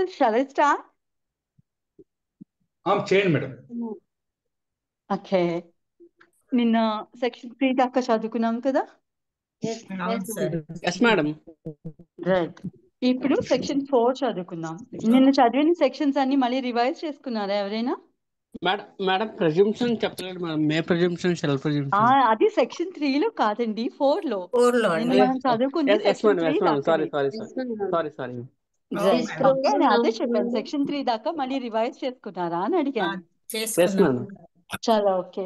So shall I start? చేయండి madam. Okay, నిన్న section 3 దాకా చదువుకున్నాం కదా. Yes madam. రైట్, ఇప్పుడు సెక్షన్ 4 చదువుకుందాం. నిన్న చదివిన సెక్షన్స్ అన్ని మళ్ళీ రివైజ్ చేసుకున్నారా ఎవరైనా? మేడం ప్రెజంప్షన్ చెప్పలేదు మేడం. మే ప్రెజంప్షన్, సెల్ఫ్ ప్రెజంప్షన్. అది సెక్షన్ 3 లో కాదండి, 4 లో. నిన్న మనం చదువుకుంది సెక్షన్ 3 దాకా. అదే చెప్పాను, సెక్షన్ 3 దాకా మళ్ళీ రివైజ్ చేసుకున్నారా అని అడిగాను. చాలా ఓకే.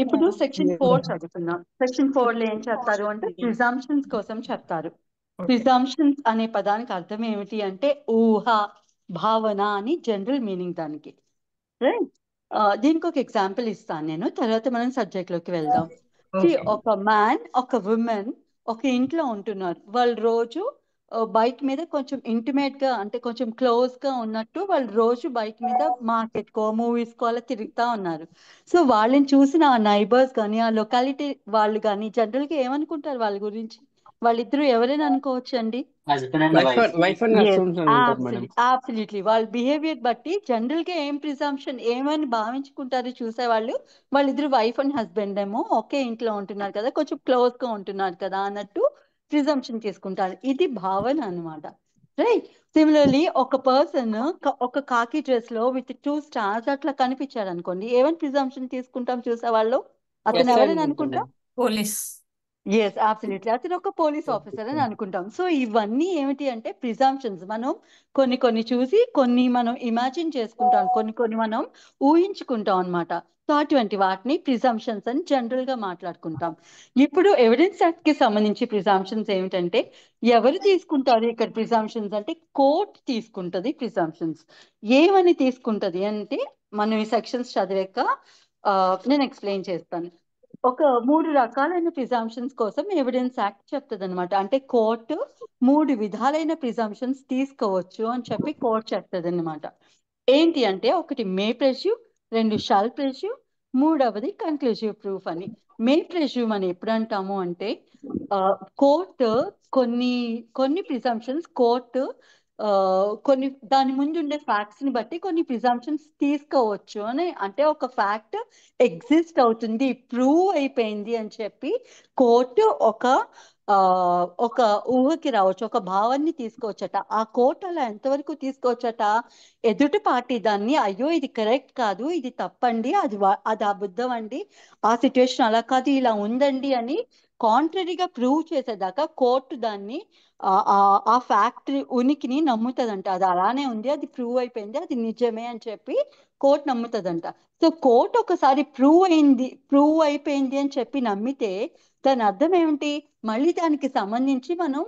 ఇప్పుడు సెక్షన్ 4 చదువుకుందాం. సెక్షన్ 4 లో ఏం చెప్తారు అంటే ప్రిజంప్షన్స్ కోసం చెప్తారు. ప్రిజంప్షన్స్ అనే పదానికి అర్థం ఏమిటి అంటే ఊహ, భావన అని జనరల్ మీనింగ్ దానికి. రైట్, దీనికి ఒక ఎగ్జాంపుల్ ఇస్తాను నేను, తర్వాత మనం సబ్జెక్ట్ లోకి వెళ్దాం. ఒక మ్యాన్, ఒక ఉమెన్ ఒక ఇంట్లో ఉంటున్నారు. వాళ్ళు రోజు బైక్ మీద కొంచెం ఇంటిమేట్ గా, అంటే కొంచెం క్లోజ్ గా ఉన్నట్టు వాళ్ళు రోజు బైక్ మీద మార్కెట్ కో, మూవీస్ కో అలా తిరుగుతా ఉన్నారు. సో వాళ్ళని చూసిన ఆ నైబర్స్ కానీ, ఆ లొకాలిటీ వాళ్ళు కానీ జనరల్ గా ఏమనుకుంటారు వాళ్ళ గురించి? వాళ్ళిద్దరూ ఎవరైనా అనుకోవచ్చు అండి. అబ్సల్యూట్లీ, వాళ్ళ బిహేవియర్ బట్టి జనరల్ గా ఏం ప్రిజంప్షన్ ఏమని భావించుకుంటారు చూసేవాళ్ళు? వాళ్ళిద్దరు వైఫ్ అండ్ హస్బెండ్ ఏమో ఒకే ఇంట్లో ఉంటున్నారు కదా, కొంచెం క్లోజ్ గా ఉంటున్నారు కదా అన్నట్టు ప్రిజంప్షన్ చేసుకుంటారు. ఇది భావన అన్నమాట. రైట్, సిమిలర్లీ ఒక పర్సన్ ఒక కాకి డ్రెస్ లో విత్ 2 స్టార్స్ అట్లా కనిపించాడు అనుకోండి, ఏమని ప్రిజంప్షన్ తీసుకుంటాం చూసేవాళ్ళు? అతను ఎవరైనా అనుకుంటాం? పోలీస్. ఎస్, అబ్సల్యూట్లీ, అతను ఒక పోలీస్ ఆఫీసర్ అని అనుకుంటాం. సో ఇవన్నీ ఏమిటి అంటే ప్రిజంప్షన్స్. మనం కొన్ని చూసి కొన్ని మనం ఇమాజిన్ చేసుకుంటాం, కొన్ని మనం ఊహించుకుంటాం అన్నమాట. సో అటువంటి వాటిని ప్రిజంప్షన్స్ అని జనరల్ గా మాట్లాడుకుంటాం. ఇప్పుడు ఎవిడెన్స్ యాక్ట్ కి సంబంధించి ప్రిజంప్షన్స్ ఏమిటంటే ఎవరు తీసుకుంటారు ఇక్కడ ప్రిజంప్షన్స్ అంటే కోర్ట్ తీసుకుంటది ప్రిజంప్షన్స్. ఏమని తీసుకుంటది అంటే మనం ఈ సెక్షన్స్ చదివాక నేను ఎక్స్ప్లెయిన్ చేస్తాను. ఒక 3 రకాలైన ప్రిజంప్షన్స్ కోసం ఎవిడెన్స్ యాక్ట్ చెప్తుంది అనమాట. అంటే కోర్టు 3 విధాలైన ప్రిజంప్షన్స్ తీసుకోవచ్చు అని చెప్పి కోర్టు చెప్తుంది అనమాట. ఏంటి అంటే ఒకటి మే ప్రెస్యూమ్, 2 షాల్ ప్రెస్యూమ్, 3వది కన్క్లూజివ్ ప్రూఫ్ అని. మే ప్రెస్యూమ్ అని ఎప్పుడు అంటాము అంటే కోర్టు కొన్ని ప్రిజంప్షన్స్ కోర్టు కొన్ని దాని ముందు ఉండే ఫ్యాక్ట్స్ ని బట్టి కొన్ని ప్రిజంప్షన్స్ తీసుకోవచ్చు అని. అంటే ఒక ఫ్యాక్ట్ ఎగ్జిస్ట్ అవుతుంది, ప్రూవ్ అయిపోయింది అని చెప్పి కోర్టు ఒక ఊహకి రావచ్చు, ఒక భావాన్ని తీసుకోవచ్చట. ఆ కోర్టు అలా ఎంతవరకు తీసుకోవచ్చట? ఎదుటి పార్టీ దాన్ని అయ్యో ఇది కరెక్ట్ కాదు, ఇది తప్పండి, అది అబద్ధం అండి, ఆ సిచ్యువేషన్ అలా కాదు ఇలా ఉందండి అని కాంట్రరీగా ప్రూవ్ చేసేదాకా కోర్టు దాన్ని ఆ ఫ్యాక్ట్ ఉనికిని నమ్ముతుందంట. అది అలానే ఉంది, అది ప్రూవ్ అయిపోయింది, అది నిజమే అని చెప్పి కోర్టు నమ్ముతుందంట. సో కోర్టు ఒకసారి ప్రూవ్ అయిపోయింది అని చెప్పి నమ్మితే దాని అర్థం ఏమిటి? మళ్ళీ దానికి సంబంధించి మనం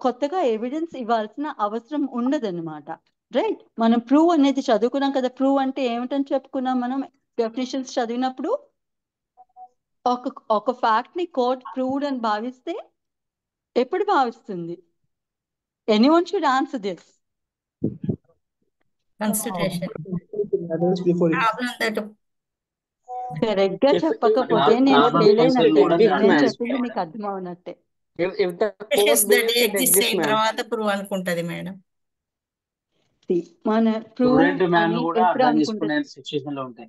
కొత్తగా ఎవిడెన్స్ ఇవ్వాల్సిన అవసరం ఉండదన్నమాట. రైట్, మనం ప్రూవ్ అనేది చదువుకున్నాం కదా. ప్రూవ్ అంటే ఏమిటని చెప్పుకున్నాం మనం డెఫినేషన్స్ చదివినప్పుడు? ఒక ఫ్యాక్ట్ ని కోర్ట్ ప్రూవ్డ్ అని భావిస్తే ఎప్పుడు భావిస్తుంది? Anyone should answer this. Correct గా చెప్పకపోతే నేను ఫెయిల్ అయినట్టే, నేను చెప్పింది మీకు అర్థం అవునట్టే. తర్వాత ప్రూవ్ అనుకుంటది మేడం. మన ప్రూవ్ అని ఎప్పుడు అనుకుంటుంది?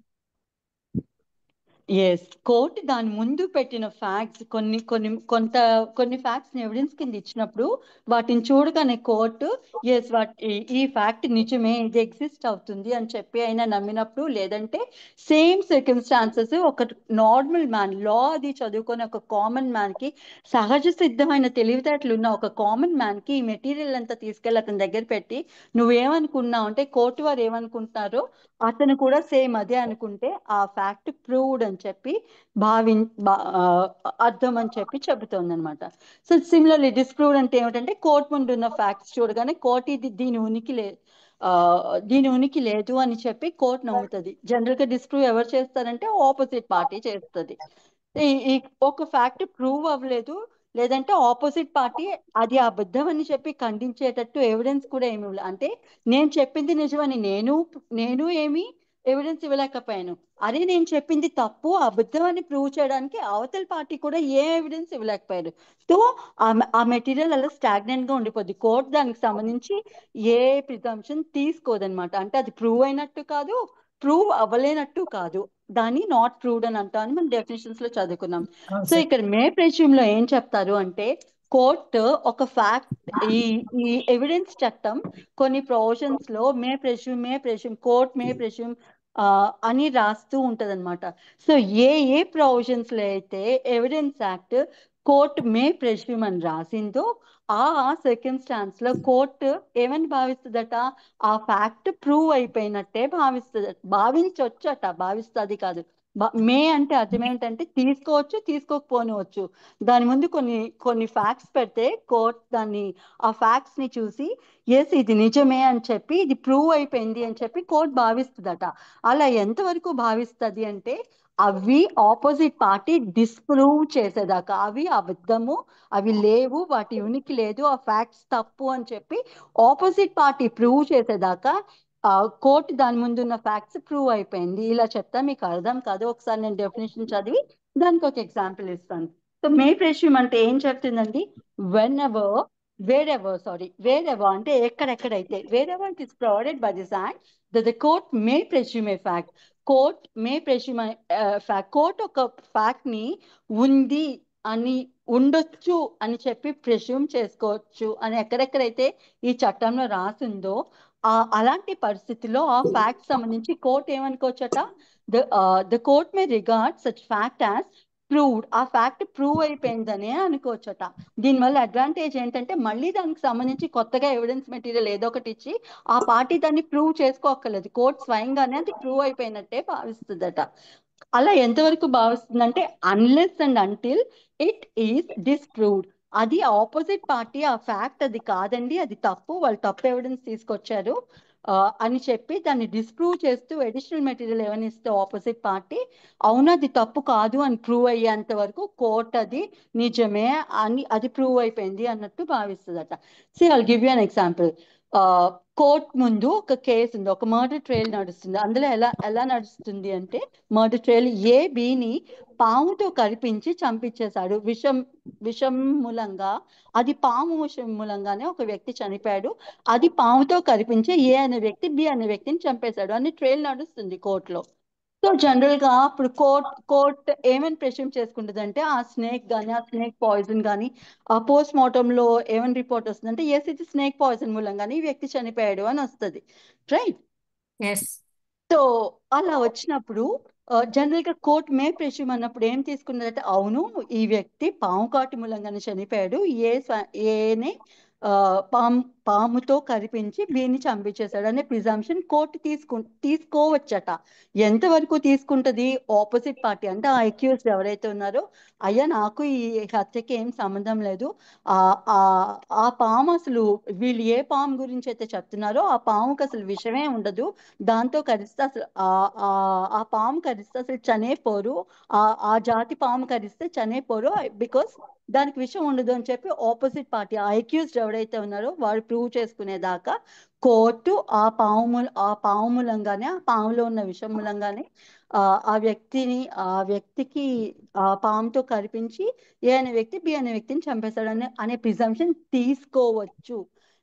ఎస్, కోర్టు దాని ముందు పెట్టిన ఫ్యాక్ట్స్ కొన్ని ఫ్యాక్ట్స్ ఎవిడెన్స్ కింద ఇచ్చినప్పుడు వాటిని చూడగానే కోర్టు ఎస్ ఈ ఫ్యాక్ట్ నిజమే, ఇది ఎగ్జిస్ట్ అవుతుంది అని చెప్పి అయినా నమ్మినప్పుడు, లేదంటే సేమ్ సర్కమ్స్టాన్సెస్ ఒక నార్మల్ మ్యాన్, లా అది చదువుకొని ఒక కామన్ మ్యాన్ కి, సహజ సిద్ధమైన తెలివితేటలు ఉన్న ఒక కామన్ మ్యాన్ కి ఈ మెటీరియల్ అంతా తీసుకెళ్ళి అతని దగ్గర పెట్టి నువ్వేమనుకున్నావు అంటే కోర్టు వారు ఏమనుకుంటున్నారో అతను కూడా సేమ్ అదే అనుకుంటే ఆ ఫ్యాక్ట్ ప్రూవ్డ్ అని చెప్పి అర్థం అని చెప్పి చెబుతోంది అనమాట. సో సిమిలర్లీ డిస్ప్రూవ్డ్ అంటే ఏమిటంటే కోర్టు ముందు ఉన్న ఫ్యాక్ట్స్ చూడగానే కోర్టు దీని ఉనికి లేదు అని చెప్పి కోర్టు నమ్ముతుంది. జనరల్ గా డిస్ప్రూవ్ ఎవరు చేస్తారంటే ఆపోజిట్ పార్టీ చేస్తుంది. ఈ ఒక ఫ్యాక్ట్ ప్రూవ్ అవ్వలేదు, లేదంటే ఆపోజిట్ పార్టీ అది అబద్ధం అని చెప్పి ఖండించేటట్టు ఎవిడెన్స్ కూడా ఏమి అంటే నేను చెప్పింది నిజమని నేను ఏమి ఎవిడెన్స్ ఇవ్వలేకపోయాను. అదే నేను చెప్పింది తప్పు అబద్ధం అని ప్రూవ్ చేయడానికి అవతల పార్టీ కూడా ఏ ఎవిడెన్స్ ఇవ్వలేకపోయారు. సో ఆ మెటీరియల్ అలా స్టాగ్నెంట్ గా ఉండిపోద్ది. కోర్టు దానికి సంబంధించి ఏ ప్రిజంప్షన్ తీసుకోదన్నమాట. అంటే అది ప్రూవ్ అయినట్టు కాదు, ప్రూవ్ అవ్వలేనట్టు కాదు. దాన్ని నాట్ ప్రూవ్డ్ అని అంటామని మనం డెఫినేషన్స్ లో చదువుకున్నాం. అవును సో సార్. ఇక్కడ మే ప్రెస్యూమ్ లో ఏం చెప్తారు అంటే, కోర్టు ఒక ఫ్యాక్ట్, ఈ ఈ ఎవిడెన్స్ చట్టం కొన్ని ప్రొవిజన్స్ లో మే ప్రెస్యూమ్ కోర్ట్ మే ప్రెస్యూమ్ అని రాస్తూ ఉంటదన్నమాట. సో ఏ ప్రొవిజన్స్ లో అయితే evidence act court may presume అని రాసిందో ఆ సెకండ్ లో కోర్టు ఏమని భావిస్తుందట, ఆ ఫ్యాక్ట్ ప్రూవ్ అయిపోయినట్టే భావించొచ్చట. భావిస్తుంది కాదు. మే అంటే అర్థం ఏంటంటే తీసుకోవచ్చు, తీసుకోకపోనవచ్చు. దాని ముందు కొన్ని కొన్ని ఫ్యాక్ట్స్ పెడితే కోర్ట్ దాన్ని ఆ ఫ్యాక్ట్స్ ని చూసి ఎస్ ఇది నిజమే అని చెప్పి ఇది ప్రూవ్ అయిపోయింది అని చెప్పి కోర్ట్ భావిస్తుందట. అలా ఎంతవరకు భావిస్తుంది అంటే అవి ఆపోజిట్ పార్టీ డిస్ప్రూవ్ చేసేదాకా, అవి అబద్ధము, అవి లేవు, వాటి ఉనికి లేదు, ఆ ఫ్యాక్ట్స్ తప్పు అని చెప్పి ఆపోజిట్ పార్టీ ప్రూవ్ చేసేదాకా కోర్టు దాని ముందు ఉన్న ఫ్యాక్ట్స్ ప్రూవ్ అయిపోయింది. ఇలా చెప్తా మీకు అర్థం కాదు. ఒకసారి నేను డెఫినేషన్ చదివి దానికి ఒక ఎగ్జాంపుల్ ఇస్తాను. సో మే ప్రెస్యూమ్ అంటే ఏం చెప్తుందండి, వెన్ ఎవర్ వేరెవర్ అంటే ఎక్కడెక్కడైతే, wherever it is provided by this act the court May presume A fact. Court may presume fact, court ఒక ఫ్యాక్ట్ ని ఉంది అని, ఉండొచ్చు అని చెప్పి ప్రెస్యూమ్ చేసుకోవచ్చు అని ఎక్కడెక్కడైతే ఈ చట్టంలో రాసిందో అలాంటి పరిస్థితిలో ఆ ఫ్యాక్ట్ సంబంధించి కోర్ట్ ఏమనుకోవచ్చట, the court may regard such fact as proved. ఆ ఫ్యాక్ట్ ప్రూవ్ అయిపోయిందనే అనుకోవచ్చట. దీనివల్ల అడ్వాంటేజ్ ఏంటంటే మళ్ళీ దానికి సంబంధించి కొత్తగా ఎవిడెన్స్ మెటీరియల్ ఏదో ఒకటి ఇచ్చి ఆ పార్టీ దాన్ని ప్రూవ్ చేసుకోక్కర్లేదు. కోర్ట్ స్వయంగానే అది ప్రూవ్ అయిపోయినట్టే భావిస్తుందట. అలా ఎంతవరకు భావిస్తుందంటే unless and until it is disproved. అది ఆపోజిట్ పార్టీ ఆ ఫ్యాక్ట్ అది కాదండి, అది తప్పు, వాళ్ళు తప్పు ఎవిడెన్స్ తీసుకొచ్చారు అని చెప్పి దాన్ని డిస్ప్రూవ్ చేస్తూ అడిషనల్ మెటీరియల్ ఏమైనా ఇస్తే ఆపోజిట్ పార్టీ అవును అది తప్పు కాదు అని ప్రూవ్ అయ్యేంత వరకు కోర్ట్ అది నిజమే అని, అది ప్రూవ్ అయిపోయింది అన్నట్టు భావిస్తుందట. So I'll give you an example. Court ముందు ఒక కేసు ఉంది, ఒక మర్డర్ ట్రయల్ నడుస్తుంది. అందులో ఎలా ఎలా నడుస్తుంది అంటే, మర్డర్ ట్రయల్ బిని పాముతో కరిపించి చంపించేశాడు. విషం విషం మూలంగా, అది పాము విషం మూలంగానే ఒక వ్యక్తి చనిపోయాడు. అది పాముతో కరిపించి అనే వ్యక్తి అనే వ్యక్తిని చంపేశాడు అని ట్రయల్ నడుస్తుంది కోర్టులో. సో జనరల్ గా అప్పుడు కోర్ట్ ఏమని ప్రెస్యూమ్ చేసుకుంటుంది అంటే, ఆ స్నేక్ కానీ, ఆ స్నేక్ పాయిజన్ కానీ, ఆ పోస్ట్ మార్టం లో ఏమని రిపోర్ట్ వస్తుందంటే ఎస్ ఇది స్నేక్ పాయిజన్ మూలంగానే ఈ వ్యక్తి చనిపోయాడు అని వస్తుంది. రైట్. ఎస్. సో అలా వచ్చినప్పుడు జనరల్ గా కోర్ట్ మే ప్రెస్యూమ్ అన్నప్పుడు ఏం తీసుకున్నదంటే, అవును ఈ వ్యక్తి పాము కాటు మూలంగానే చనిపోయాడు, ఏనే పాముతో కరిపించి బిని చంపించేశాడు అనే ప్రిజంప్షన్ కోర్టు తీసుకోవచ్చట. ఎంతవరకు తీసుకుంటది ఆపోజిట్ పార్టీ అంటే ఆ అక్యూజ్డ్ ఎవరైతే ఉన్నారో, అయ్యా నాకు ఈ హత్యకి ఏం సంబంధం లేదు, ఆ ఆ ఆ పాము అసలు వీళ్ళు ఏ పాము గురించి అయితే చెప్తున్నారో ఆ పాముకి అసలు విషమే ఉండదు, దాంతో కరిస్తే అసలు ఆ పాము కరిస్తే అసలు చనిపోరు, ఆ ఆ జాతి పాము కరిస్తే చనిపోరు, బికాస్ దానికి విషయం ఉండదు అని చెప్పి ఆపోజిట్ పార్టీ ఆ అక్యూజ్డ్ ఎవరైతే ఉన్నారో వాడు ప్రూవ్ చేసుకునేదాకా కోర్టు ఆ పాము మూలంగానే, ఆ పాములో ఉన్న విషం మూలంగానే ఆ వ్యక్తికి ఆ పాముతో కరిపించి అనే వ్యక్తి అనే వ్యక్తిని చంపేశాడు అనే ప్రిజంప్షన్ తీసుకోవచ్చు.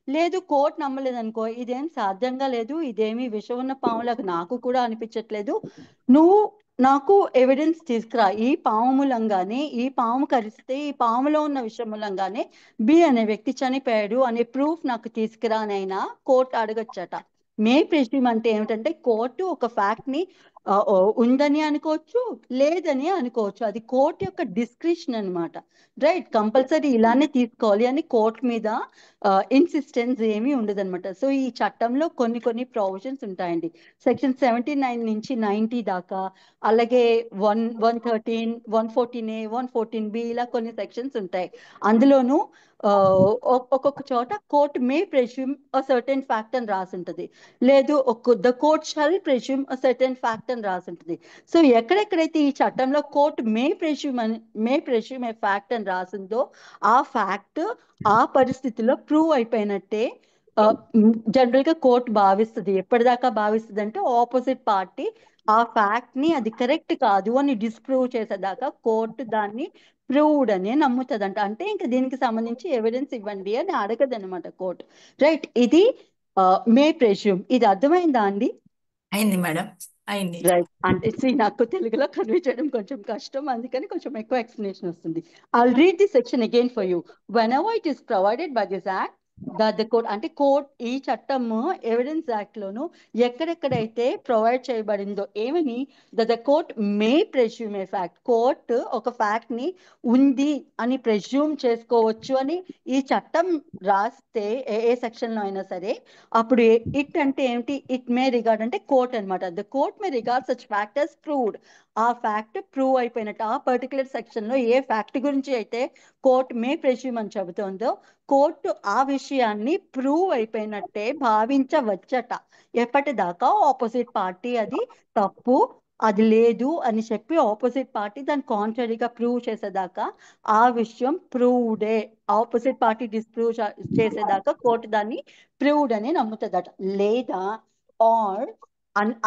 లేదు కోర్టు నమ్మలేదు అనుకో, ఇదేం సాధ్యంగా లేదు, ఇదేమి విషం ఉన్న పాములకు నాకు కూడా అనిపించట్లేదు, నువ్వు నాకు ఎవిడెన్స్ తీసుకురా, ఈ పాము కరిస్తే ఈ పాములో ఉన్న విషయం మూలంగానే అనే వ్యక్తి చనిపోయాడు అనే ప్రూఫ్ నాకు తీసుకురానైనా కోర్టు అడగచ్చట. మే ప్రెస్యూమ్ అంటే ఏమిటంటే కోర్టు ఒక ఫ్యాక్ట్ ని ఉందని అనుకోవచ్చు, లేదని అనుకోవచ్చు. అది కోర్టు యొక్క డిస్క్రిప్షన్ అన్నమాట. రైట్. కంపల్సరీ ఇలానే తీసుకోవాలి అని కోర్టు మీద ఇన్సిస్టెన్స్ ఏమీ ఉండదన్నమాట. సో ఈ చట్టంలో కొన్ని కొన్ని ప్రొవిజన్స్ ఉంటాయండి. సెక్షన్ 79 నుంచి 90 దాకా, అలాగే 113, 114A, 114B ఇలా కొన్ని సెక్షన్స్ ఉంటాయి. అందులోనూ ఒక్కొక్క చోట court may presume a certain fact అని రాసి ఉంటుంది, లేదు the court shall presume a certain fact అని రాసి ఉంటుంది. సో ఎక్కడెక్కడైతే ఈ చట్టంలో కోర్ట్ మే ప్రెస్యూమ్ ఏ ఫ్యాక్ట్ అని రాసిందో ఆ ఫ్యాక్ట్ ఆ పరిస్థితిలో ప్రూవ్ అయిపోయినట్టే జనరల్ గా కోర్టు భావిస్తుంది, ఎప్పటిదాకా భావిస్తుంది అంటే ఆపోజిట్ పార్టీ ఆ ఫ్యాక్ట్ ని అది కరెక్ట్ కాదు అని డిస్ప్రూవ్ చేసేదాకా కోర్టు దాన్ని ప్రూవ్డ్ అని నమ్ముతుందంట. అంటే ఇంకా దీనికి సంబంధించి ఎవిడెన్స్ ఇవ్వండి అని అడగదు అనమాట కోర్టు. రైట్, ఇది మే ప్రెష్యూమ్. ఇది అర్థమైందా అండి? అయింది మేడం, అయింది. రైట్, అంటే నాకు తెలుగులో కన్వే చేయడం కొంచెం కష్టం, అందుకని కొంచెం ఎక్కువ ఎక్స్ప్లెనేషన్ వస్తుంది. I'll read this section again for you. Whenever it is provided by this act that the court, అంటే కోర్ట్ ఈ చట్టము ఎవిడెన్స్ యాక్ట్ లోను ఎక్కడెక్కడైతే ప్రొవైడ్ చేయబడిందో ఏమని, the court May presume A fact, court ఒక ఫ్యాక్ట్ ని ఉంది అని ప్రెజ్యూమ్ చేసుకోవచ్చు అని ఈ చట్టం రాస్తే ఏ సెక్షన్ లో అయినా సరే, అప్పుడు ఇట్ అంటే ఏమిటి, ఇట్ మే రిగార్డ్ అంటే కోర్ట్ అనమాట. The court may regard such fact as proved. ఆ ఫ్యాక్ట్ ప్రూవ్ అయిపోయినట్టు, ఆ పర్టికులర్ సెక్షన్ లో ఏ ఫ్యాక్ట్ గురించి అయితే కోర్ట్ మే ప్రెజ్యూమ్ అని చెబుతోందో కోర్టు ఆ విషయాన్ని ప్రూవ్ అయిపోయినట్టే భావించవచ్చట. ఎప్పటిదాకా ఆపోజిట్ పార్టీ అది తప్పు, అది లేదు అని చెప్పి ఆపోజిట్ పార్టీ దాని కాంట్రరీగా ప్రూవ్ చేసేదాకా ఆ విషయం ప్రూవ్డే. ఆపోజిట్ పార్టీ డిస్ప్రూవ్ చేసేదాకా కోర్టు దాన్ని ప్రూవ్డ్ అని నమ్ముతుందట. లేదా ఆర్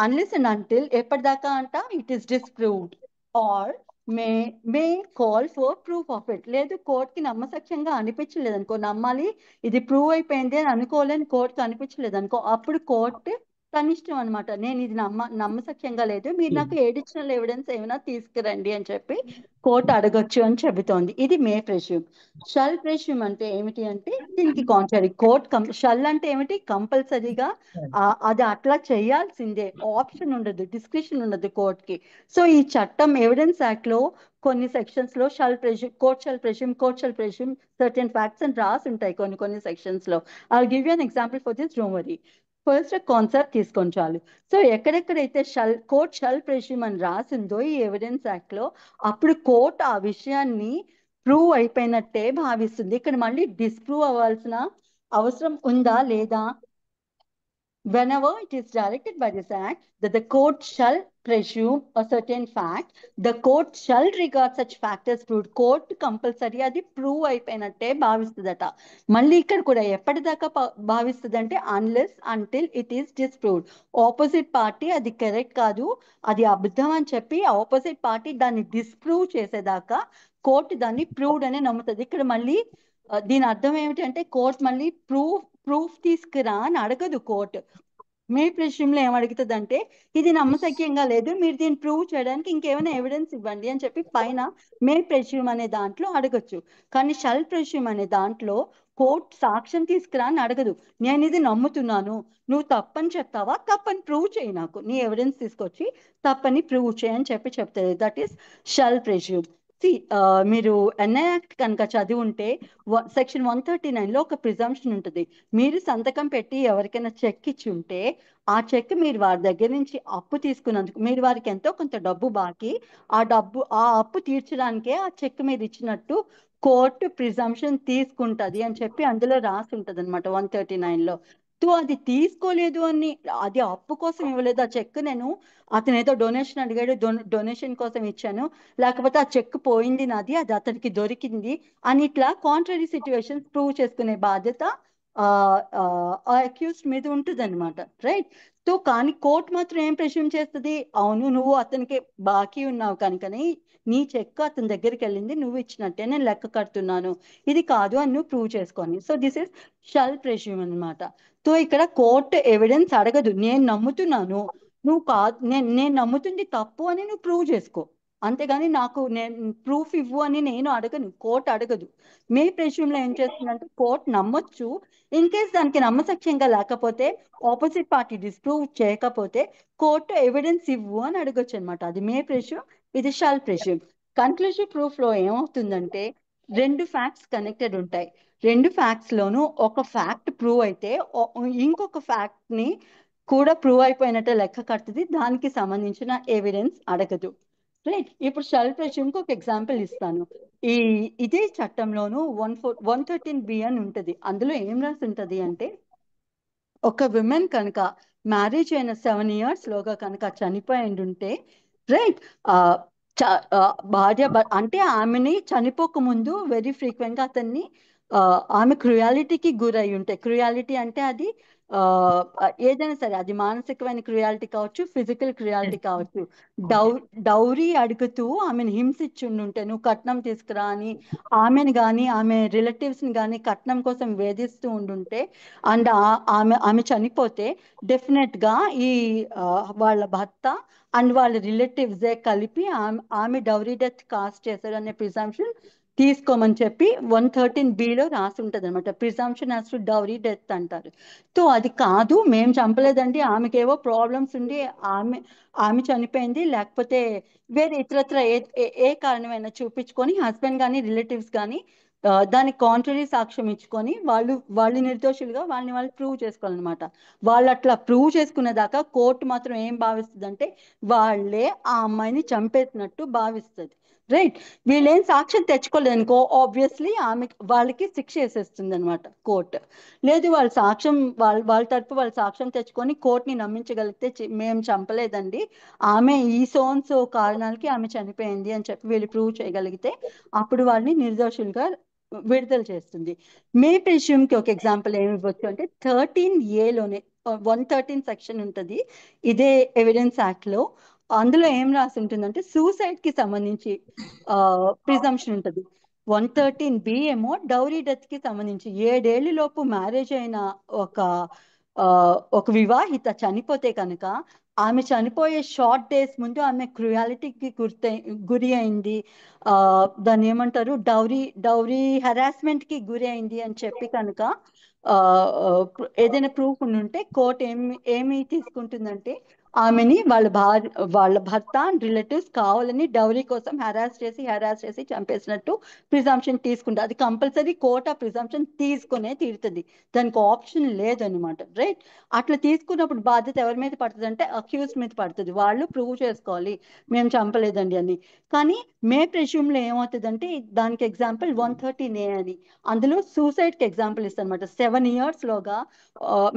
అన్లెస్ అండ్ అంటిల్ ఎప్పటిదాకా అంట it is disproved or may may call for proof of it. లేదు కోర్టుకి నమ్మసక్యంగా అనిపించలేదు అనుకో, నమ్మాలి ఇది ప్రూవ్ అయిపోయింది అని అనుకోలేని కోర్టుకి అనిపించలేదు అనుకో, అప్పుడు కోర్టు తన ఇష్టం అనమాట, నేను ఇది నమ్మసక్యంగా లేదు, మీరు నాకు ఎడిషనల్ ఎవిడెన్స్ ఏమైనా తీసుకురండి అని చెప్పి కోర్టు అడగొచ్చు అని చెబుతోంది. ఇది మే ప్రెష్యూమ్. షల్ ప్రెష్యూమ్ అంటే ఏమిటి అంటే దీనికి కాంట్రరీ. కోర్ట్ షల్ అంటే ఏమిటి, కంపల్సరీగా అది అట్లా చేయాల్సిందే, ఆప్షన్ ఉండదు, డిస్క్రిప్షన్ ఉండదు కోర్టుకి. సో ఈ చట్టం ఎవిడెన్స్ యాక్ట్ లో కొన్ని సెక్షన్స్ లో కోర్ట్ షల్ ప్రెష్యూమ్ సర్టెన్ ఫ్యాక్ట్స్ అని రాసి ఉంటాయి కొన్ని సెక్షన్స్ లో. I'll give you an example for this, don't worry. First concept తీసుకొని చాలు. సో ఎక్కడెక్కడైతే కోర్ట్ షల్ ప్రెష్యూమ్ అని రాసిందో ఈ ఎవిడెన్స్ యాక్ట్ లో, అప్పుడు కోర్ట్ ఆ విషయాన్ని ప్రూవ్ అయిపోయినట్టే భావిస్తుంది. ఇక్కడ మళ్ళీ డిస్ప్రూవ్ అవ్వాల్సిన అవసరం ఉందా లేదా? Whenever it is directed by this act that the court shall presume a certain fact, the court shall regard such fact as proved. Court compulsory అది ప్రూవ్ అయిపోయినట్టే భావిస్తుందట. మళ్ళీ ఇక్కడ కూడా ఎప్పటిదాకా భావిస్తుంది అంటే unless until it is disproved. Opposite party అది correct కాదు, అది అబద్ధం అని చెప్పి ఆపోజిట్ పార్టీ దాన్ని డిస్ప్రూవ్ చేసేదాకా కోర్టు దాన్ని ప్రూవ్డ్ అనే నమ్ముతుంది. ఇక్కడ మళ్ళీ దీని అర్థం ఏమిటి అంటే కోర్ట్ మళ్ళీ ప్రూఫ్ తీసుకురా అని అడగదు కోర్టు. మే ప్రెష్యూమ్లో ఏమడుగుతుంది అంటే ఇది నమ్మశక్యంగా లేదు, మీరు దీన్ని ప్రూవ్ చేయడానికి ఇంకేమైనా ఎవిడెన్స్ ఇవ్వండి అని చెప్పి పైన మే ప్రెష్యూమ్ అనే దాంట్లో అడగొచ్చు. కానీ షల్ ప్రెష్యూమ్ అనే దాంట్లో కోర్ట్ సాక్ష్యం తీసుకురా అని అడగదు. నేను ఇది నమ్ముతున్నాను, నువ్వు తప్పని చెప్తావా, తప్పని ప్రూవ్ చేయి, నాకు నీ ఎవిడెన్స్ తీసుకొచ్చి తప్పని ప్రూవ్ చేయని చెప్పి చెప్తుంది. That is shall presume. మీరు ఎన్ఐ యాక్ట్ కనుక చదివి ఉంటే సెక్షన్ 139లో ఒక ప్రిజంప్షన్ ఉంటుంది. మీరు సంతకం పెట్టి ఎవరికైనా చెక్ ఇచ్చి ఉంటే ఆ చెక్ మీరు వారి దగ్గర నుంచి అప్పు తీసుకున్నందుకు, మీరు వారికి ఎంతో కొంత డబ్బు బాకీ, ఆ అప్పు తీర్చడానికే ఆ చెక్ మీరు ఇచ్చినట్టు కోర్టు ప్రిజంప్షన్ తీసుకుంటది అని చెప్పి అందులో రాసి ఉంటది అనమాట 139లో. సో అది తీసుకోలేదు అని, అది అప్పు కోసం ఇవ్వలేదు ఆ చెక్, నేను అతను ఏదో డొనేషన్ అడిగాడు, డొనేషన్ కోసం ఇచ్చాను, లేకపోతే ఆ చెక్ పోయింది నాది, అది అతనికి దొరికింది అని ఇట్లా కాంట్రరీ సిచ్యువేషన్స్ ప్రూవ్ చేసుకునే బాధ్యత అక్యూస్డ్ మీద ఉంటుంది అనమాట. రైట్. సో కానీ కోర్ట్ మాత్రం ఏం ప్రెష్యూమ్ చేస్తుంది, అవును నువ్వు అతనికి బాకీ ఉన్నావు కనుకనే నీ చెక్ అతని దగ్గరికి వెళ్ళింది, నువ్వు ఇచ్చినట్టే నేను లెక్క కడుతున్నాను, ఇది కాదు అని నువ్వు ప్రూవ్ చేసుకొని. సో దిస్ ఇస్ షల్ ప్రెష్యూమ్ అనమాట. సో ఇక్కడ కోర్టు ఎవిడెన్స్ అడగదు, నేను నమ్ముతున్నాను, నువ్వు కాదు, నేను నమ్ముతుంది తప్పు అని నువ్వు ప్రూవ్ చేసుకో, అంతేగాని నాకు నేను ప్రూఫ్ ఇవ్వు అని నేను అడగను, కోర్టు అడగదు. మే ప్రెష్యూమ్లో ఏం చేస్తుందంటే కోర్టు నమ్మొచ్చు, ఇన్ కేస్ దానికి నమ్మసక్యంగా లేకపోతే, ఆపోజిట్ పార్టీ డిస్ప్రూవ్ చేయకపోతే కోర్టు ఎవిడెన్స్ ఇవ్వు అని అడగొచ్చు అనమాట. అది మే ప్రెష్యూమ్, ఇది షల్ ప్రెష్యూమ్. కన్క్లూజివ్ ప్రూఫ్లో ఏమవుతుందంటే రెండు ఫ్యాక్ట్స్ కనెక్టెడ్ ఉంటాయి. రెండు ఫ్యాక్ట్స్ లోనూ ఒక ఫ్యాక్ట్ ప్రూవ్ అయితే ఇంకొక ఫ్యాక్ట్ ని కూడా ప్రూవ్ అయిపోయినట్టే లెక్క కడుతుంది, దానికి సంబంధించిన ఎవిడెన్స్ అడగదు. రైట్. ఇప్పుడు షల్ ప్రెష్యూమ్కి ఒక ఎగ్జాంపుల్ ఇస్తాను. ఇదే చట్టంలోను 113B అని ఉంటుంది. అందులో ఏం రాసి ఉంటుంది అంటే ఒక విమెన్ కనుక మ్యారేజ్ అయిన 7 years లోగా కనుక చనిపోయి ఉంటే, రైట్, భార్య అంటే ఆమెని చనిపోక ముందు వెరీ ఫ్రీక్వెంట్ గా అతన్ని ఆమె క్రుయాలిటీకి గురై ఉంటే, క్రుయాలిటీ అంటే అది ఆ, ఏదైనా సరే, అది మానసికమైన క్రుయాలిటీ కావచ్చు, ఫిజికల్ క్రుయాలిటీ కావచ్చు. డౌ ఓకే డౌరీ అడుగుతూ ఆమెను హింసించి ఉండుంటే, నువ్వు కట్నం తీసుకురా అని ఆమెను కానీ ఆమె రిలేటివ్స్ని కానీ కట్నం కోసం వేధిస్తూ ఉండుంటే, అండ్ ఆమె చనిపోతే డెఫినెట్గా ఈ ఆ, వాళ్ళ భర్త అండ్ వాళ్ళ రిలేటివ్సే కలిపి ఆమె డౌరీ డెత్ కాస్ట్ చేశారు అనే ప్రిజంప్షన్ తీసుకోమని చెప్పి 113 రాసి ఉంటుంది అనమాట. Presumption as to dowry death అంటారు. సో అది కాదు, మేము చంపలేదండి, ఆమెకేవో ప్రాబ్లమ్స్ ఉండి ఆమె ఆమె చనిపోయింది, లేకపోతే వేరే ఇతరత్ర ఏ కారణమైనా చూపించుకొని హస్బెండ్ కానీ రిలేటివ్స్ కానీ దానికి కాంట్రరీ సాక్ష్యం ఇచ్చుకొని వాళ్ళు నిర్దోషులుగా వాళ్ళని వాళ్ళు ప్రూవ్ చేసుకోవాలన్నమాట. వాళ్ళు అట్లా ప్రూవ్ చేసుకునే దాకా కోర్టు మాత్రం ఏం భావిస్తుంది, వాళ్ళే ఆ అమ్మాయిని చంపేసినట్టు భావిస్తుంది. రైట్. వీళ్ళేం సాక్ష్యం తెచ్చుకోలేదు అనుకో, ఆబ్వియస్లీ వాళ్ళకి శిక్ష వేసేస్తుంది అనమాట కోర్టు. లేదు, వాళ్ళ సాక్ష్యం వాళ్ళ తరపు వాళ్ళ సాక్ష్యం తెచ్చుకొని కోర్టుని నమ్మించగలిగితే, మేము చంపలేదండి, ఆమె ఈ సో కారణాలకి ఆమె చనిపోయింది అని చెప్పి వీళ్ళు ప్రూవ్ చేయగలిగితే అప్పుడు వాళ్ళని నిర్దోషులుగా విడుదల చేస్తుంది. మే ప్రిజ్యూమ్కి ఒక ఎగ్జాంపుల్ ఏమి ఇవ్వచ్చు అంటే 13A సెక్షన్ ఉంటుంది ఇదే ఎవిడెన్స్ యాక్ట్లో. అందులో ఏం రాసి ఉంటుందంటే సూసైడ్ కి సంబంధించి ప్రిజంప్షన్ ఉంటుంది. 113B ఏమో డౌరీ డెత్ కి సంబంధించి 7 ఏళ్ల లోపు మ్యారేజ్ అయిన ఒక ఆ, ఒక వివాహిత చనిపోతే కనుక ఆమె చనిపోయే షార్ట్ డేస్ ముందు ఆమె క్రుయాలిటీకి గురి అయింది, ఆ, దాన్ని ఏమంటారు, డౌరీ హెరాస్మెంట్ కి గురి అయింది అని చెప్పి కనుక ఆ, ఏదైనా ప్రూఫ్ ఉంటే కోర్టు ఏమి తీసుకుంటుందంటే ఆమెని వాళ్ళ భర్త అండ్ రిలేటివ్స్ కావాలని డౌరీ కోసం హెరాస్ చేసి చంపేసినట్టు ప్రిజంప్షన్ తీసుకుంటారు. అది కంపల్సరీ కోర్ట్ ఆ ప్రిజంప్షన్ తీసుకునే తీరుతుంది, దానికి ఆప్షన్ లేదనమాట. రైట్. అట్లా తీసుకున్నప్పుడు బాధ్యత ఎవరి మీద పడుతుంది అంటే అక్యూజ్ మీద పడుతుంది. వాళ్ళు ప్రూవ్ చేసుకోవాలి మేము చంపలేదండి అని. కానీ మే ప్రెజ్యూమ్లో ఏమవుతుందంటే దానికి ఎగ్జాంపుల్ 113A అని, అందులో సూసైడ్కి ఎగ్జాంపుల్ ఇస్తాను అనమాట. 7 years లోగా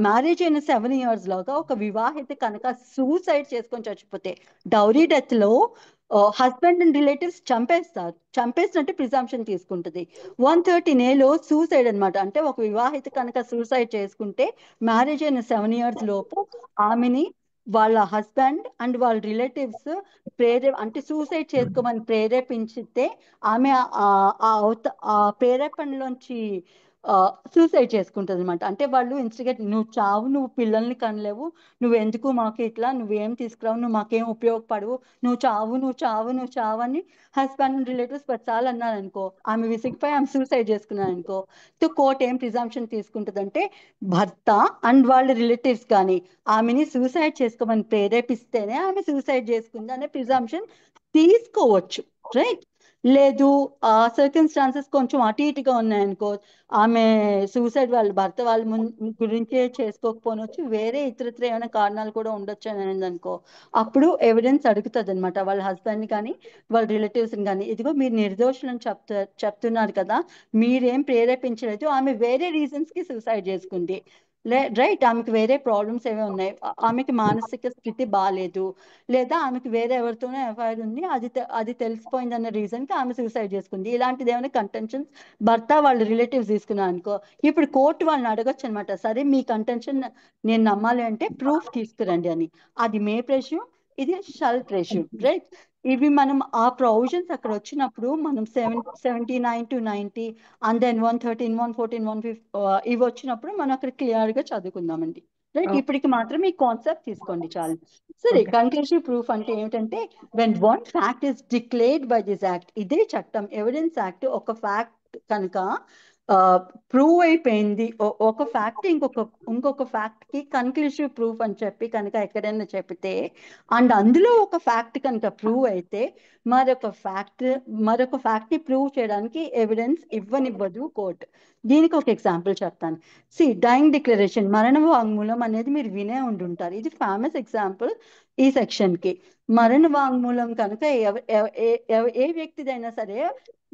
మ్యారేజ్ అయిన 7 years లోగా ఒక వివాహిత కనుక సూసైడ్ చేసుకొని చచ్చిపోతే డౌరీ డెత్ లో హస్బెండ్ అండ్ రిలేటివ్స్ చంపేసినట్టు ప్రిజంప్షన్ తీసుకుంటుంది. 113Aలో సూసైడ్ అన్నమాట. అంటే ఒక వివాహిత కనుక సూసైడ్ చేసుకుంటే మ్యారేజ్ అయిన 7 years లోపు ఆమెని వాళ్ళ హస్బెండ్ అండ్ వాళ్ళ రిలేటివ్స్ అంటే సూసైడ్ చేసుకోమని ప్రేరేపించితే ఆమె ఆ ప్రేరేపణలోంచి సూసైడ్ చేసుకుంటుంది అనమాట. అంటే వాళ్ళు ఇన్స్టిగేట్, నువ్వు చావు, నువ్వు పిల్లల్ని కనలేవు, నువ్వు ఎందుకు మాకు ఇట్లా, నువ్వేం తీసుకురావు, నువ్వు మాకేం ఉపయోగపడవు, నువ్వు చావు అని హస్బెండ్ రిలేటివ్స్ 10 సార్లు అన్నారనుకో, ఆమె విసిగిపోయి ఆమె సూసైడ్ చేసుకున్నారనుకో, సో కోర్ట్ ఏం ప్రిజంప్షన్ తీసుకుంటుందంటే భర్త అండ్ వాళ్ళ రిలేటివ్స్ కానీ ఆమెని సూసైడ్ చేసుకోమని ప్రేరేపిస్తేనే ఆమె సూసైడ్ చేసుకుంది అనే ప్రిజంప్షన్ తీసుకోవచ్చు. రైట్. లేదు, ఆ సర్కమ్స్టాన్సెస్ కొంచెం అటు ఇటుగా ఉన్నాయనుకో, ఆమె సూసైడ్ వాళ్ళ భర్త వాళ్ళ గురించే చేసుకోకపోనొచ్చు, వేరే ఇతరత్ర ఏమైనా కారణాలు కూడా ఉండొచ్చు అని అనేది అనుకో, అప్పుడు ఎవిడెన్స్ అడుగుతుంది అనమాట వాళ్ళ హస్బెండ్ కానీ వాళ్ళ రిలేటివ్స్ని కానీ, ఇదిగో మీరు నిర్దోషులని చెప్తున్నారు కదా, మీరేం ప్రేరేపించలేదు, ఆమె వేరే రీజన్స్కి సూసైడ్ చేసుకుంది. రైట్. ఆమెకు వేరే ప్రాబ్లమ్స్ ఏవో ఉన్నాయి, ఆమెకి మానసిక స్థితి బాగాలేదు, లేదా ఆమెకి వేరే ఎవరితోనో ఎఫ్ఐఆర్ ఉంది, అది తెలిసిపోయింది అన్న రీజన్కి ఆమె సూసైడ్ చేసుకుంది. ఇలాంటిది ఏమైనా కంటెన్షన్స్ భర్త వాళ్ళ రిలేటివ్స్ తీసుకున్నారు అనుకో, ఇప్పుడు కోర్టు వాళ్ళని అడగొచ్చు అనమాట, సరే మీ కంటెన్షన్ నేను నమ్మాలి అంటే ప్రూఫ్ తీసుకురండి అని. అది మే ప్రెష్యూమ్, ఇది షల్ ప్రెష్యూమ్. రైట్. ఇవి మనం ఆ ప్రొవిజన్స్ అక్కడ వచ్చినప్పుడు మనం 79 to 90 అండ్ దెన్ 113, 114, 115 ఇవి వచ్చినప్పుడు మనం అక్కడ క్లియర్గా చదువుకుందామండి. రైట్. ఇప్పటికి మాత్రం ఈ కాన్సెప్ట్ తీసుకోండి చాలు. సరే, ఓకే కన్క్లూసివ్ ప్రూఫ్ అంటే ఏమిటంటే when one fact is declared by this act, ఇదే చట్టం ఎవిడెన్స్ యాక్ట్, ఒక ఫ్యాక్ట్ కనుక ప్రూవ్ అయిపోయింది, ఒక ఫ్యాక్ట్ ఇంకొక ఫ్యాక్ట్ కి కన్క్లూసివ్ ప్రూఫ్ అని చెప్పి కనుక ఎక్కడైనా చెప్తే, అండ్ అందులో ఒక ఫ్యాక్ట్ కనుక ప్రూవ్ అయితే మరొక ఫ్యాక్ట్ ని ప్రూవ్ చేయడానికి ఎవిడెన్స్ ఇవ్వనివ్వదు కోర్ట్. దీనికి ఒక ఎగ్జాంపుల్ చెప్తాను. డైయింగ్ డిక్లరేషన్, మరణ వాంగ్మూలం అనేది మీరు వినే ఉండుంటారు. ఇది ఫేమస్ ఎగ్జాంపుల్ ఈ సెక్షన్ కి. మరణ వాంగ్మూలం కనుక ఏ వ్యక్తిదైనా సరే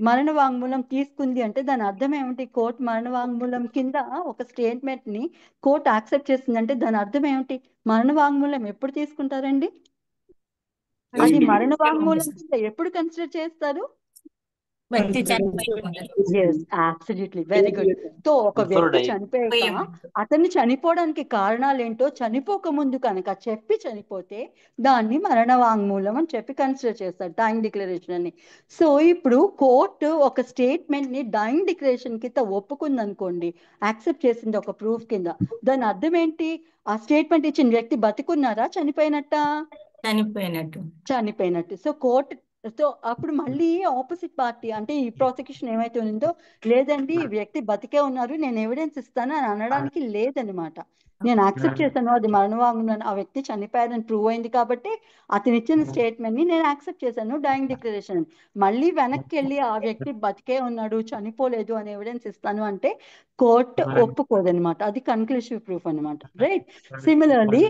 మరణ వాంగ్మూలం తీసుకుంది అంటే దాని అర్థం ఏమిటి? కోర్టు మరణ వాంగ్మూలం కింద ఒక స్టేట్మెంట్ ని కోర్టు యాక్సెప్ట్ చేస్తుంది అంటే దాని అర్థం ఏమిటి? మరణ వాంగ్మూలం ఎప్పుడు తీసుకుంటారండి? అది మరణ వాంగ్మూలం కింద ఎప్పుడు కన్సిడర్ చేస్తారు? వ్యక్తి చనిపోయి ఉండదు. Yes absolutely very good. So ఒక వ్యక్తి చనిపోయాక పోయి ఉండదు. అతన్ని చనిపోవడానికి కారణాలు ఏంటో చనిపోక ముందు కనుక చెప్పి చనిపోతే దాన్ని మరణ వాంగ్మూలం అని చెప్పి కన్సిడర్ చేస్తారు, డైయింగ్ డిక్లరేషన్ అని. సో ఇప్పుడు కోర్టు ఒక స్టేట్మెంట్ ని డైయింగ్ డిక్లరేషన్ కింద ఒప్పుకుంది అనుకోండి, యాక్సెప్ట్ చేసింది ఒక ప్రూఫ్ కింద, దాని అర్థం ఏంటి? ఆ స్టేట్మెంట్ ఇచ్చిన వ్యక్తి బతికున్నారా చనిపోయినట్టా? చనిపోయినట్టు. చనిపోయినట్టు. సో కోర్టు, సో అప్పుడు మళ్ళీ ఆపోజిట్ పార్టీ అంటే ఈ ప్రాసిక్యూషన్ ఏమైతే ఉందో, లేదండి ఈ వ్యక్తి బతికే ఉన్నారు, నేను ఎవిడెన్స్ ఇస్తాను అని అనడానికి లేదనమాట. నేను యాక్సెప్ట్ చేశాను, అది మరణవాంగ్మూలం, ఆ వ్యక్తి చనిపోయారని ప్రూవ్ అయింది కాబట్టి అతను ఇచ్చిన స్టేట్మెంట్ ని నేను యాక్సెప్ట్ చేశాను, డైయింగ్ డిక్లరేషన్. మళ్ళీ వెనక్కి వెళ్ళి ఆ వ్యక్తి బతికే ఉన్నాడు చనిపోలేదు అని ఎవిడెన్స్ ఇస్తాను అంటే కోర్టు ఒప్పుకోదనమాట. అది కన్క్లూసివ్ ప్రూఫ్ అనమాట, రైట్? సిమిలర్లీ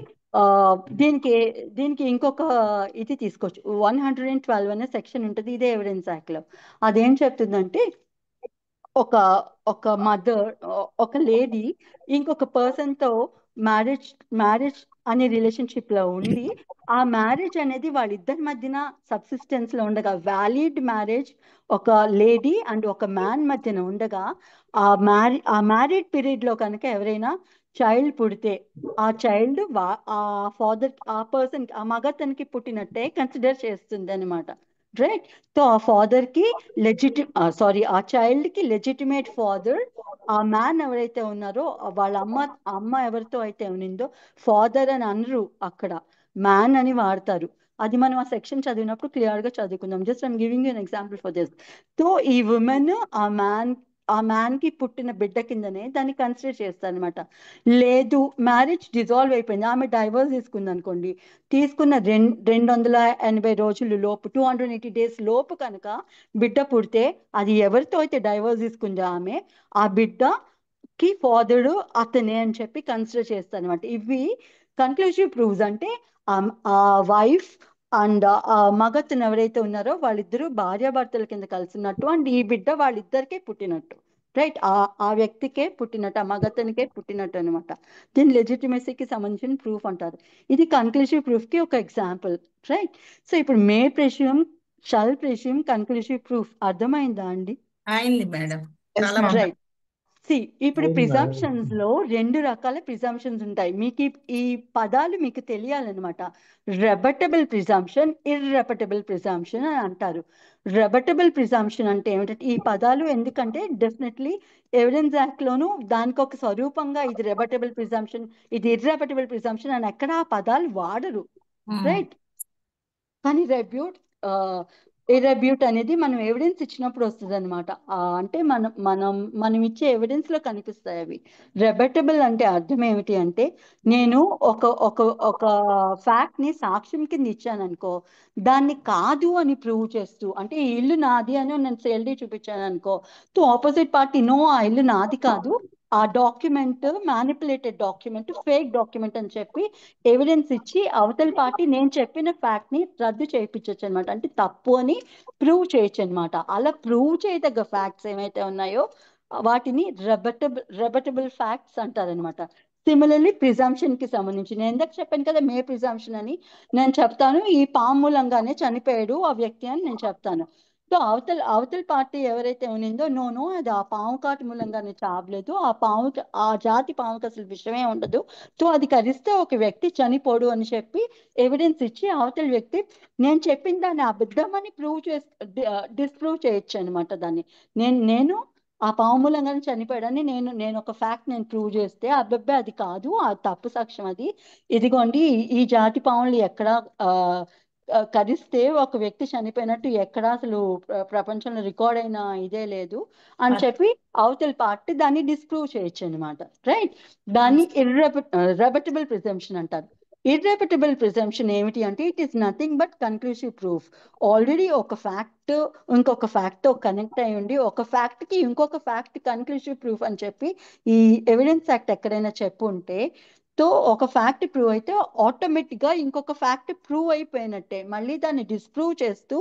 దీనికి దీనికి ఇంకొక ఇది తీసుకోవచ్చు. 112 అనే సెక్షన్ ఉంటుంది ఇదే ఎవిడెన్స్ యాక్ట్ లో. అదేం చెప్తుందంటే, ఒక ఒక మదర్, ఒక లేడీ ఇంకొక పర్సన్ తో మ్యారేజ్ మ్యారేజ్ అనే రిలేషన్షిప్ లో ఉండి, ఆ మ్యారేజ్ అనేది వాళ్ళిద్దరి మధ్యన సబ్సిస్టెన్స్ లో ఉండగా, వ్యాలిడ్ మ్యారేజ్ ఒక లేడీ అండ్ ఒక మ్యాన్ మధ్యన ఉండగా, ఆ మ్యారీడ్ పీరియడ్ లో కనుక ఎవరైనా చైల్డ్ పుడితే ఆ చైల్డ్ ఆ ఫాదర్, ఆ పర్సన్, ఆ మగతనికి పుట్టినట్టే కన్సిడర్ చేస్తుంది అనమాట, రైట్? సో ఆ ఫాదర్ కి ఆ చైల్డ్ కి లెజిటిమేట్ ఫాదర్ ఆ మ్యాన్ ఎవరైతే ఉన్నారో, వాళ్ళ అమ్మ ఎవరితో అయితే ఉన్నిందో, ఫాదర్ అని అనరు అక్కడ, మ్యాన్ అని వాడతారు. అది మనం ఆ సెక్షన్ చదివినప్పుడు క్లియర్ గా చదువుకుందాం. Just I'm giving you an example for this. So ఈ ఉమెన్ ఆ మ్యాన్ కి పుట్టిన బిడ్డ కిందనే దాన్ని కన్సిడర్ చేస్తారనమాట. లేదు మ్యారేజ్ డిజాల్వ్ అయిపోయింది, ఆమె డైవర్స్ తీసుకుంది అనుకోండి, తీసుకున్న 280 రోజులు లోపు, 280 డేస్ లోపు కనుక బిడ్డ పుడితే, అది ఎవరితో అయితే డైవర్స్ తీసుకుందో ఆమె, ఆ బిడ్డకి ఫాదరు అతనే అని చెప్పి కన్సిడర్ చేస్తారు అనమాట. ఇవి కన్క్లూసివ్ ప్రూఫ్స్. అంటే ఆ వైఫ్ అండ్ ఆ మగతను ఎవరైతే ఉన్నారో వాళ్ళిద్దరూ భార్యాభర్తల కింద కలిసినట్టు, అండ్ ఈ బిడ్డ వాళ్ళిద్దరికే పుట్టినట్టు, రైట్? ఆ వ్యక్తికే పుట్టినట్టు, ఆ మగతనికే పుట్టినట్టు అనమాట. దీని లెజిటిమసీకి సంబంధించిన ప్రూఫ్ అంటారు. ఇది కన్క్లూసివ్ ప్రూఫ్ కి ఒక ఎగ్జాంపుల్, రైట్? సో ఇప్పుడు మే ప్రెస్యూమ్, షల్ ప్రెస్యూమ్, కన్క్లూసివ్ ప్రూఫ్ అర్థమైందా అండి? అయింది మేడం. చాలా రైట్. ఇప్పుడు ప్రిజంప్షన్స్ లో 2 రకాల ప్రిజంప్షన్స్ ఉంటాయి. మీకు ఈ పదాలు మీకు తెలియాలన్నమాట. రెబటబుల్ ప్రిజంప్షన్, ఇర్రెబటబుల్ ప్రిజంప్షన్ అని అంటారు. రెబటబుల్ ప్రిజంప్షన్ అంటే ఏమిటంటే, ఈ పదాలు ఎందుకంటే డెఫినెట్లీ ఎవిడెన్స్ యాక్ట్ లోను దానికి ఒక స్వరూపంగా ఇది రెబటబుల్ ప్రిజంప్షన్, ఇది ఇర్రెబటబుల్ ప్రిజంప్షన్ అని ఎక్కడ ఆ పదాలు వాడరు, రైట్? కానీ రెబ్యూట్ అనేది మనం ఎవిడెన్స్ ఇచ్చినప్పుడు వస్తుంది అనమాట. అంటే మనం ఇచ్చే ఎవిడెన్స్ లో కనిపిస్తాయి అవి. రెబటబుల్ అంటే అర్థం ఏమిటి అంటే, నేను ఒక ఒక ఒక ఫ్యాక్ట్ ని సాక్ష్యం కింద ఇచ్చాను అనుకో, దాన్ని కాదు అని ప్రూవ్ చేస్తూ, అంటే ఈ ఇల్లు నాది అని నేను సేల్డీ చూపించాను అనుకో, తో ఆపోజిట్ పార్టీ నో ఆ ఇల్లు నాది కాదు, ఆ document manipulated document, fake document అని చెప్పి ఎవిడెన్స్ ఇచ్చి అవతల పార్టీ నేను చెప్పిన ఫ్యాక్ట్ ని రద్దు చేయించవచ్చు అనమాట. అంటే తప్పు అని ప్రూవ్ చేయొచ్చు అనమాట. అలా ప్రూవ్ చేయదగ్గ ఫ్యాక్ట్స్ ఏమైతే ఉన్నాయో వాటిని రెబటబుల్ ఫ్యాక్ట్స్ అంటారనమాట. సిమిలర్లీ ప్రిజంప్షన్ కి సంబంధించి నేను ఎందుకు చెప్పాను కదా మే ప్రిజంప్షన్ అని, నేను చెప్తాను ఈ పాము మూలంగానే చనిపోయాడు ఆ వ్యక్తి అని నేను చెప్తాను. సో అవతల పార్టీ ఎవరైతే ఉన్నిందో, నో నో అది ఆ పాము కాటు మూలంగానే చావలేదు, ఆ జాతి పాముకి అసలు విషయమే ఉండదు, సో అది కరిస్తే ఒక వ్యక్తి చనిపోడు అని చెప్పి ఎవిడెన్స్ ఇచ్చి అవతల వ్యక్తి నేను చెప్పిన దాన్ని అబద్ధమని డిస్ప్రూవ్ చేయొచ్చు అనమాట. దాన్ని నేను ఆ పాము మూలంగానే చనిపోయాడని నేను ఒక ఫ్యాక్ట్ నేను ప్రూవ్ చేస్తే, అబ్బబ్బే అది కాదు, ఆ తప్పు సాక్ష్యం అది, ఇదిగోండి ఈ జాతి పాములు ఎక్కడ కరిస్తే ఒక వ్యక్తి చనిపోయినట్టు ఎక్కడ అసలు ప్రపంచంలో రికార్డ్ అయిన ఇదే లేదు అని చెప్పి అవతల పార్టీ దాన్ని డిస్ప్రూవ్ చేయొచ్చు అనమాట, రైట్? దాన్ని రెబటబుల్ ప్రిజంప్షన్ అంటారు. ఇర్రెబటబుల్ ప్రిజంప్షన్ ఏమిటి అంటే, it is nothing but conclusive proof. Already ఒక ఫ్యాక్ట్ ఇంకొక ఫ్యాక్ట్ తో కనెక్ట్ అయి ఉండి, ఒక ఫ్యాక్ట్ కి ఇంకొక ఫ్యాక్ట్ కన్క్లూసివ్ ప్రూఫ్ అని చెప్పి ఈ ఎవిడెన్స్ యాక్ట్ ఎక్కడైనా చెప్పు ఉంటే, తో ఒక ఫ్యాక్ట్ ప్రూవ్ అయితే ఆటోమేటిక్ గా ఇంకొక ఫ్యాక్ట్ ప్రూవ్ అయిపోయినట్టే. మళ్ళీ దాన్ని డిస్ప్రూవ్ చేస్తూ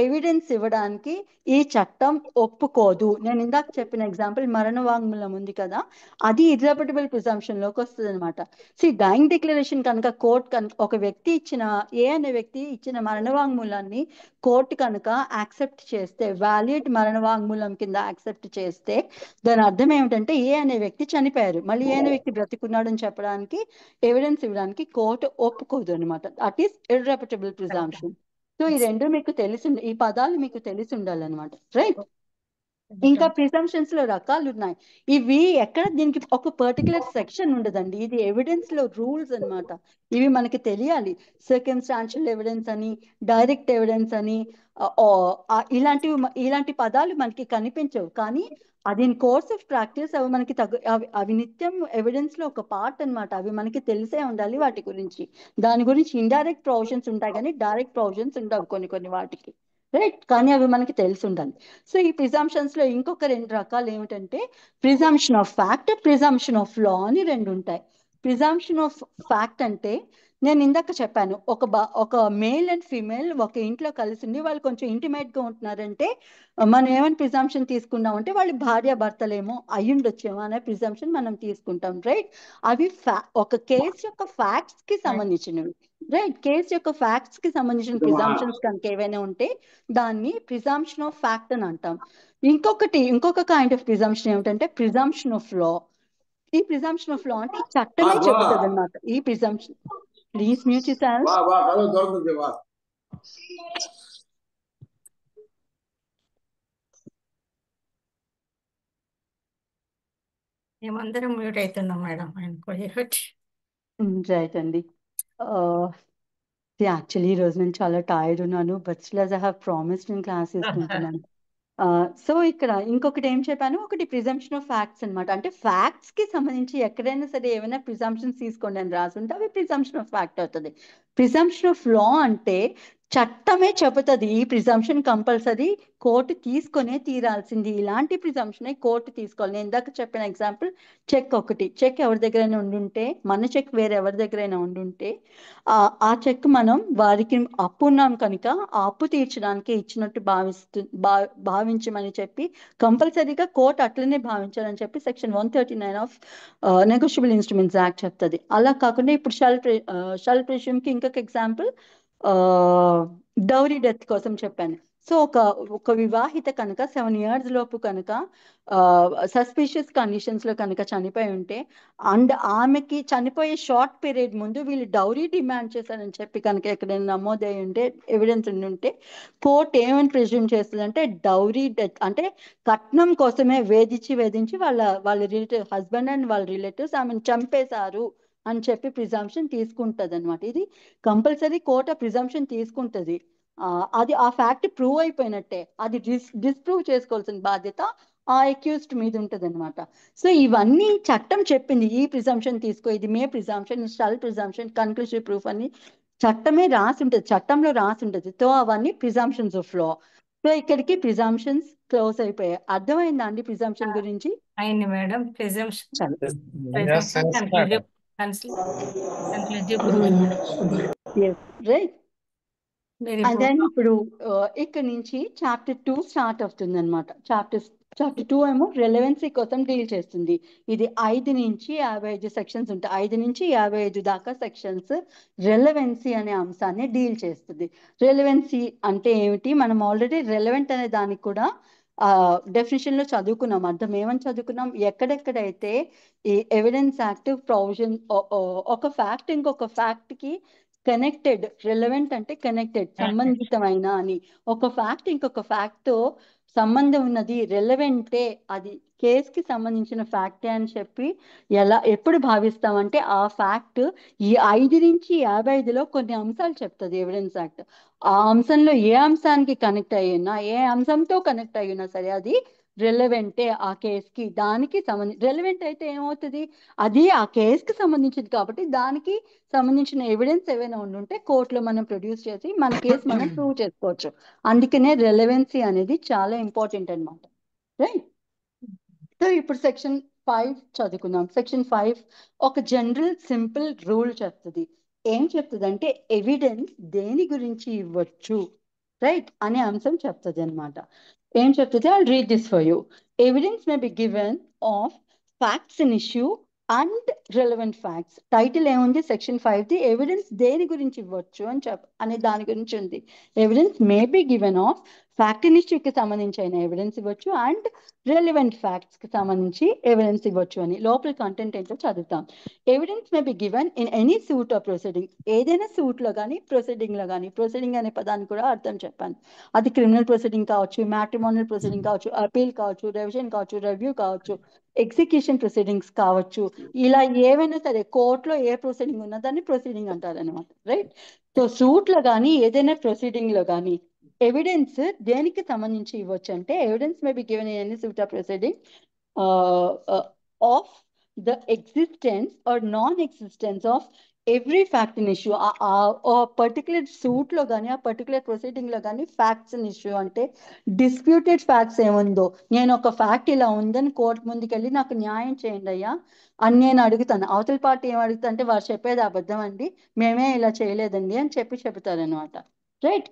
ఎవిడెన్స్ ఇవ్వడానికి ఈ చట్టం ఒప్పుకోదు. నేను ఇందాక చెప్పిన ఎగ్జాంపుల్ మరణ వాంగ్మూలం ఉంది కదా, అది ఇర్రెబటబుల్ ప్రిజంప్షన్ లోకి వస్తుంది అనమాట. డైయింగ్ డిక్లరేషన్ కనుక కోర్ట్ కనుక ఒక వ్యక్తి ఇచ్చిన ఏ అనే వ్యక్తి ఇచ్చిన మరణ వాంగ్మూలాన్ని కోర్టు కనుక యాక్సెప్ట్ చేస్తే, వ్యాలిడ్ మరణ వాంగ్మూలం కింద యాక్సెప్ట్ చేస్తే, దాని అర్థం ఏమిటంటే ఏ అనే వ్యక్తి చనిపోయారు, మళ్ళీ ఏ అనే వ్యక్తి బ్రతికున్నాడు అని చెప్పడానికి ఎవిడెన్స్ ఇవ్వడానికి కోర్టు ఒప్పుకోదు అనమాట. That is irrebuttable presumption. So ఈ రెండు మీకు తెలిసి ఈ పదాలు మీకు తెలిసి ఉండాలన్నమాట, రైట్? ఇంకా ప్రిజంప్షన్స్ లో రకాలు ఉన్నాయి. ఇవి ఎక్కడ దీనికి ఒక పర్టికులర్ సెక్షన్ ఉండదండి, ఇది ఎవిడెన్స్ లో రూల్స్ అన్నమాట. ఇవి మనకి తెలియాలి. సర్కమ్స్టాన్షియల్ ఎవిడెన్స్ అని, డైరెక్ట్ ఎవిడెన్స్ అని, ఇలాంటి పదాలు మనకి కనిపించవు, కానీ అది ఇన్ కోర్స్ ఆఫ్ ప్రాక్టీస్ అవి మనకి అవి నిత్యం ఎవిడెన్స్ లో ఒక పార్ట్ అన్నమాట. అవి మనకి తెలిసే ఉండాలి వాటి గురించి. దాని గురించి ఇండైరెక్ట్ ప్రొవిజన్స్ ఉంటాయి కానీ డైరెక్ట్ ప్రొవిజన్స్ ఉండవు కొన్ని వాటికి, రైట్? కానీ అవి మనకి తెలిసి ఉండాలి. సో ఈ ప్రిజంప్షన్స్ లో ఇంకొక రెండు రకాలు ఏమిటంటే presumption of fact, presumption of law అని రెండు ఉంటాయి. ప్రిజంప్షన్ ఆఫ్ ఫ్యాక్ట్ అంటే నేను ఇందాక చెప్పాను, ఒక మేల్ అండ్ ఫీమేల్ ఒక ఇంట్లో కలిసి ఉండి వాళ్ళు కొంచెం ఇంటిమేట్ గా ఉంటున్నారంటే మనం ఏమని ప్రిజంప్షన్ తీసుకున్నాం అంటే వాళ్ళు భార్య భర్తలేమో అయ్యుండొచ్చేమో అనే ప్రిజంప్షన్ మనం తీసుకుంటాం, రైట్? అవి ఒక కేసు యొక్క ఫ్యాక్ట్స్ కి సంబంధించినవి, రైట్? కేసు యొక్క ఫ్యాక్ట్స్ కి సంబంధించిన ప్రిజంప్షన్స్ కనుక ఏవైనా ఉంటే దాన్ని ప్రిజంప్షన్ ఆఫ్ ఫ్యాక్ట్ అని అంటాం. ఇంకొక కైండ్ ఆఫ్ ప్రిజంప్షన్ ఏమిటంటే ప్రిజంప్షన్ ఆఫ్ లా. ఈ ప్రిజంప్షన్ ఆఫ్ లా అంటే ఈ చట్టమే చెబుతుంది అన్నమాట. ఈ presumption, please mute your self. మేమందరం మ్యూట్ అవుతున్నాం మేడం, ఆయన కూడా రైట్ అండి. యాక్చువల్లీ ఈ రోజు నేను చాలా టైర్డ్ ఉన్నాను, but still I have promised నేను క్లాస్ తీసుకుంటున్నాను. సో ఇక్కడ ఇంకొకటి ఏం చెప్పాను, ఒకటి ప్రిజంప్షన్ ఆఫ్ ఫ్యాక్ట్స్ అన్నమాట. అంటే ఫ్యాక్ట్స్ కి సంబంధించి ఎక్కడైనా సరే ఏమైనా ప్రిజంప్షన్స్ తీసుకోండి అని రాసుంటే అవి ప్రిజంప్షన్ ఆఫ్ ఫ్యాక్ట్ అవుతుంది. ప్రిజంప్షన్ ఆఫ్ లా అంటే చట్టమే చెబుతుంది ఈ ప్రిజంప్షన్ కంపల్సరీ కోర్టు తీసుకొనే తీరాల్సింది. ఇలాంటి ప్రిజంప్షన్ కోర్టు తీసుకోవాలి. నేను ఇందాక చెప్పిన ఎగ్జాంపుల్ చెక్ ఎవరి దగ్గరైనా ఉండుంటే, మన చెక్ వేరే ఎవరి దగ్గరైనా ఉండుంటే ఆ చెక్ మనం వారికి అప్పు ఉన్నాం కనుక ఆ అప్పు తీర్చడానికి ఇచ్చినట్టు భావించమని చెప్పి కంపల్సరీగా కోర్టు అట్లనే భావించాలని చెప్పి section 139 of negotiable instruments act చెప్తుంది. అలా కాకుండా ఇప్పుడు షల్ ప్రిజ్యూమ్ కి ఇంకొక ఎగ్జాంపుల్ డౌరీ డెత్ కోసం చెప్పాను. సో ఒక వివాహిత కనుక 7 years లోపు కనుక సస్పిషియస్ కండిషన్స్ లో కనుక చనిపోయి ఉంటే అండ్ ఆమెకి చనిపోయే షార్ట్ పీరియడ్ ముందు వీళ్ళు డౌరీ డిమాండ్ చేశారని చెప్పి కనుక ఎక్కడైనా నమోదై ఉంటే, ఎవిడెన్స్ ఉంటే, కోర్టు ఏమని ప్రిజ్యూమ్ చేస్తుందంటే డౌరీ డెత్ అంటే కట్నం కోసమే వేధించి వాళ్ళ రిలేటివ్ హస్బెండ్ అండ్ వాళ్ళ రిలేటివ్స్ ఆమెను చంపేశారు అని చెప్పి ప్రిజంప్షన్ తీసుకుంటది అనమాట. ఇది కంపల్సరీ కోర్టు ప్రిజంప్షన్ తీసుకుంటది. అది ఆ ఫ్యాక్ట్ ప్రూవ్ అయిపోయినట్టే. అది డిస్ప్రూవ్ చేసుకోవాల్సిన బాధ్యత ఆ అక్యూజ్డ్ మీద ఉంటది అనమాట. సో ఇవన్నీ చట్టం చెప్పింది, ఈ ప్రిజంప్షన్ తీసుకో, ఇది మే ప్రిజంప్షన్, షల్ ప్రిజంప్షన్, కన్క్లూసివ్ ప్రూఫ్ అని చట్టమే రాసి ఉంటుంది, చట్టంలో రాసి ఉంటుంది. సో అవన్నీ ప్రిజంప్షన్స్ ఆఫ్ లా. సో ఇక్కడికి ప్రిజంప్షన్స్ క్లోజ్ అయిపోయాయి. అర్థమైందా అండి ప్రిజంప్షన్ గురించి? అయింది మేడం. Presumption right. మీరు అండ్ దెన్ ఇప్పుడు ఇక్కడ నుంచి చాప్టర్ 2 స్టార్ట్ అవుతుంది అనమాట. చాప్టర్ 2 ఏమో రెలవెన్సీ కోసం డీల్ చేస్తుంది. ఇది 5 నుంచి 55 సెక్షన్స్ ఉంటాయి. 5 నుంచి 55 దాకా సెక్షన్స్ రెలవెన్సీ అనే అంశాన్ని డీల్ చేస్తుంది. రెలవెన్సీ అంటే ఏమిటి, మనం ఆల్రెడీ రెలవెంట్ అనే దానికి కూడా డెఫినేషన్ లో చదువుకున్నాం. అర్థం ఏమని చదువుకున్నాం, ఎక్కడెక్కడైతే ఈ ఎవిడెన్స్ యాక్ట్ ప్రొవిజన్ ఒక ఫ్యాక్ట్ ఇంకొక ఫ్యాక్ట్ కి కనెక్టెడ్, రెలవెంట్ అంటే కనెక్టెడ్, సంబంధితమైన అని, ఒక ఫ్యాక్ట్ ఇంకొక ఫ్యాక్ట్ తో సంబంధం ఉన్నది, రెలవెంటే, అది కేసుకి సంబంధించిన ఫ్యాక్టే అని చెప్పి ఎప్పుడు భావిస్తామంటే ఆ ఫ్యాక్ట్ ఈ 5 నుంచి 55లో కొన్ని అంశాలు చెప్తుంది ఎవిడెన్స్ యాక్ట్. ఆ అంశంలో ఏ అంశానికి కనెక్ట్ అయ్యున్నా, ఏ అంశంతో కనెక్ట్ అయ్యున్నా సరే అది రెలవెంటే ఆ కేసుకి, దానికి రెలవెంట్ అయితే ఏమవుతుంది, అది ఆ కేసుకి సంబంధించింది కాబట్టి దానికి సంబంధించిన ఎవిడెన్స్ ఏవైనా ఉండుంటే కోర్టులో మనం ప్రొడ్యూస్ చేసి మన కేసు మనం ప్రూవ్ చేసుకోవచ్చు. అందుకనే రెలవెన్సీ అనేది చాలా ఇంపార్టెంట్ అనమాట, రైట్? సో ఇప్పుడు సెక్షన్ 5 చదువుకుందాం. సెక్షన్ 5 ఒక జనరల్ సింపుల్ రూల్ చెప్తుంది. ఏం చెప్తుంది అంటే ఎవిడెన్స్ దేని గురించి ఇవ్వచ్చు రైట్ అనే అంశం చెప్తుంది అనమాట. ఏం చెప్తుంది? I read this for you. Evidence may be given of facts in issue and relevant facts. Title ఏముంది? సెక్షన్ 5 ది ఎవిడెన్స్ దేని గురించి ఇవ్వచ్చు అని అనే దాని గురించి ఉంది. Evidence may be given of fact in ఇష్యూకి సంబంధించిన ఎవిడెన్స్ ఇవ్వచ్చు అండ్ రిలవెంట్ ఫ్యాక్ట్స్ కి సంబంధించి ఎవిడెన్స్ ఇవ్వచ్చు అని. లోపల కంటెంట్ ఏంటో చదువుతాం. Evidence may be given in any suit or proceeding. ఏదైనా సూట్ లో కానీ ప్రొసీడింగ్ లో కానీ, ప్రొసీడింగ్ అనే పదానికి కూడా అర్థం చెప్పాను. అది క్రిమినల్ ప్రొసీడింగ్ కావచ్చు, మ్యాట్రిమోనియల్ ప్రొసీడింగ్ కావచ్చు, అపీల్ కావచ్చు, రెవిజన్ కావచ్చు, రివ్యూ కావచ్చు, ఎగ్జిక్యూషన్ ప్రొసీడింగ్స్ కావచ్చు. ఇలా ఏవైనా సరే కోర్టులో ఏ ప్రొసీడింగ్ ఉన్నా దాన్ని ప్రొసీడింగ్ అంటారు అనమాట. రైట్. సో సూట్ లో కానీ ఏదైనా ప్రొసీడింగ్ లో కానీ ఎవిడెన్స్ దేనికి సంబంధించి ఇవ్వచ్చు అంటే evidence may be given in any suit of proceeding of the existence or non existence of every fact in issue. Particular suit లో కానీ ఆ పర్టికులర్ ప్రొసీడింగ్ లో కానీ ఫ్యాక్ట్స్ ఇన్ ఇష్యూ అంటే డిస్ప్యూటెడ్ ఫ్యాక్ట్స్ ఏముందో, నేను ఒక ఫ్యాక్ట్ ఇలా ఉందని కోర్టు ముందుకెళ్ళి నాకు న్యాయం చేయండి అయ్యా అని నేను అడుగుతాను. అవతల పార్టీ ఏం అడుగుతా అంటే వారు చెప్పేది అబద్ధం అండి, మేమే ఇలా చేయలేదండి అని చెప్తారనమాట. రైట్.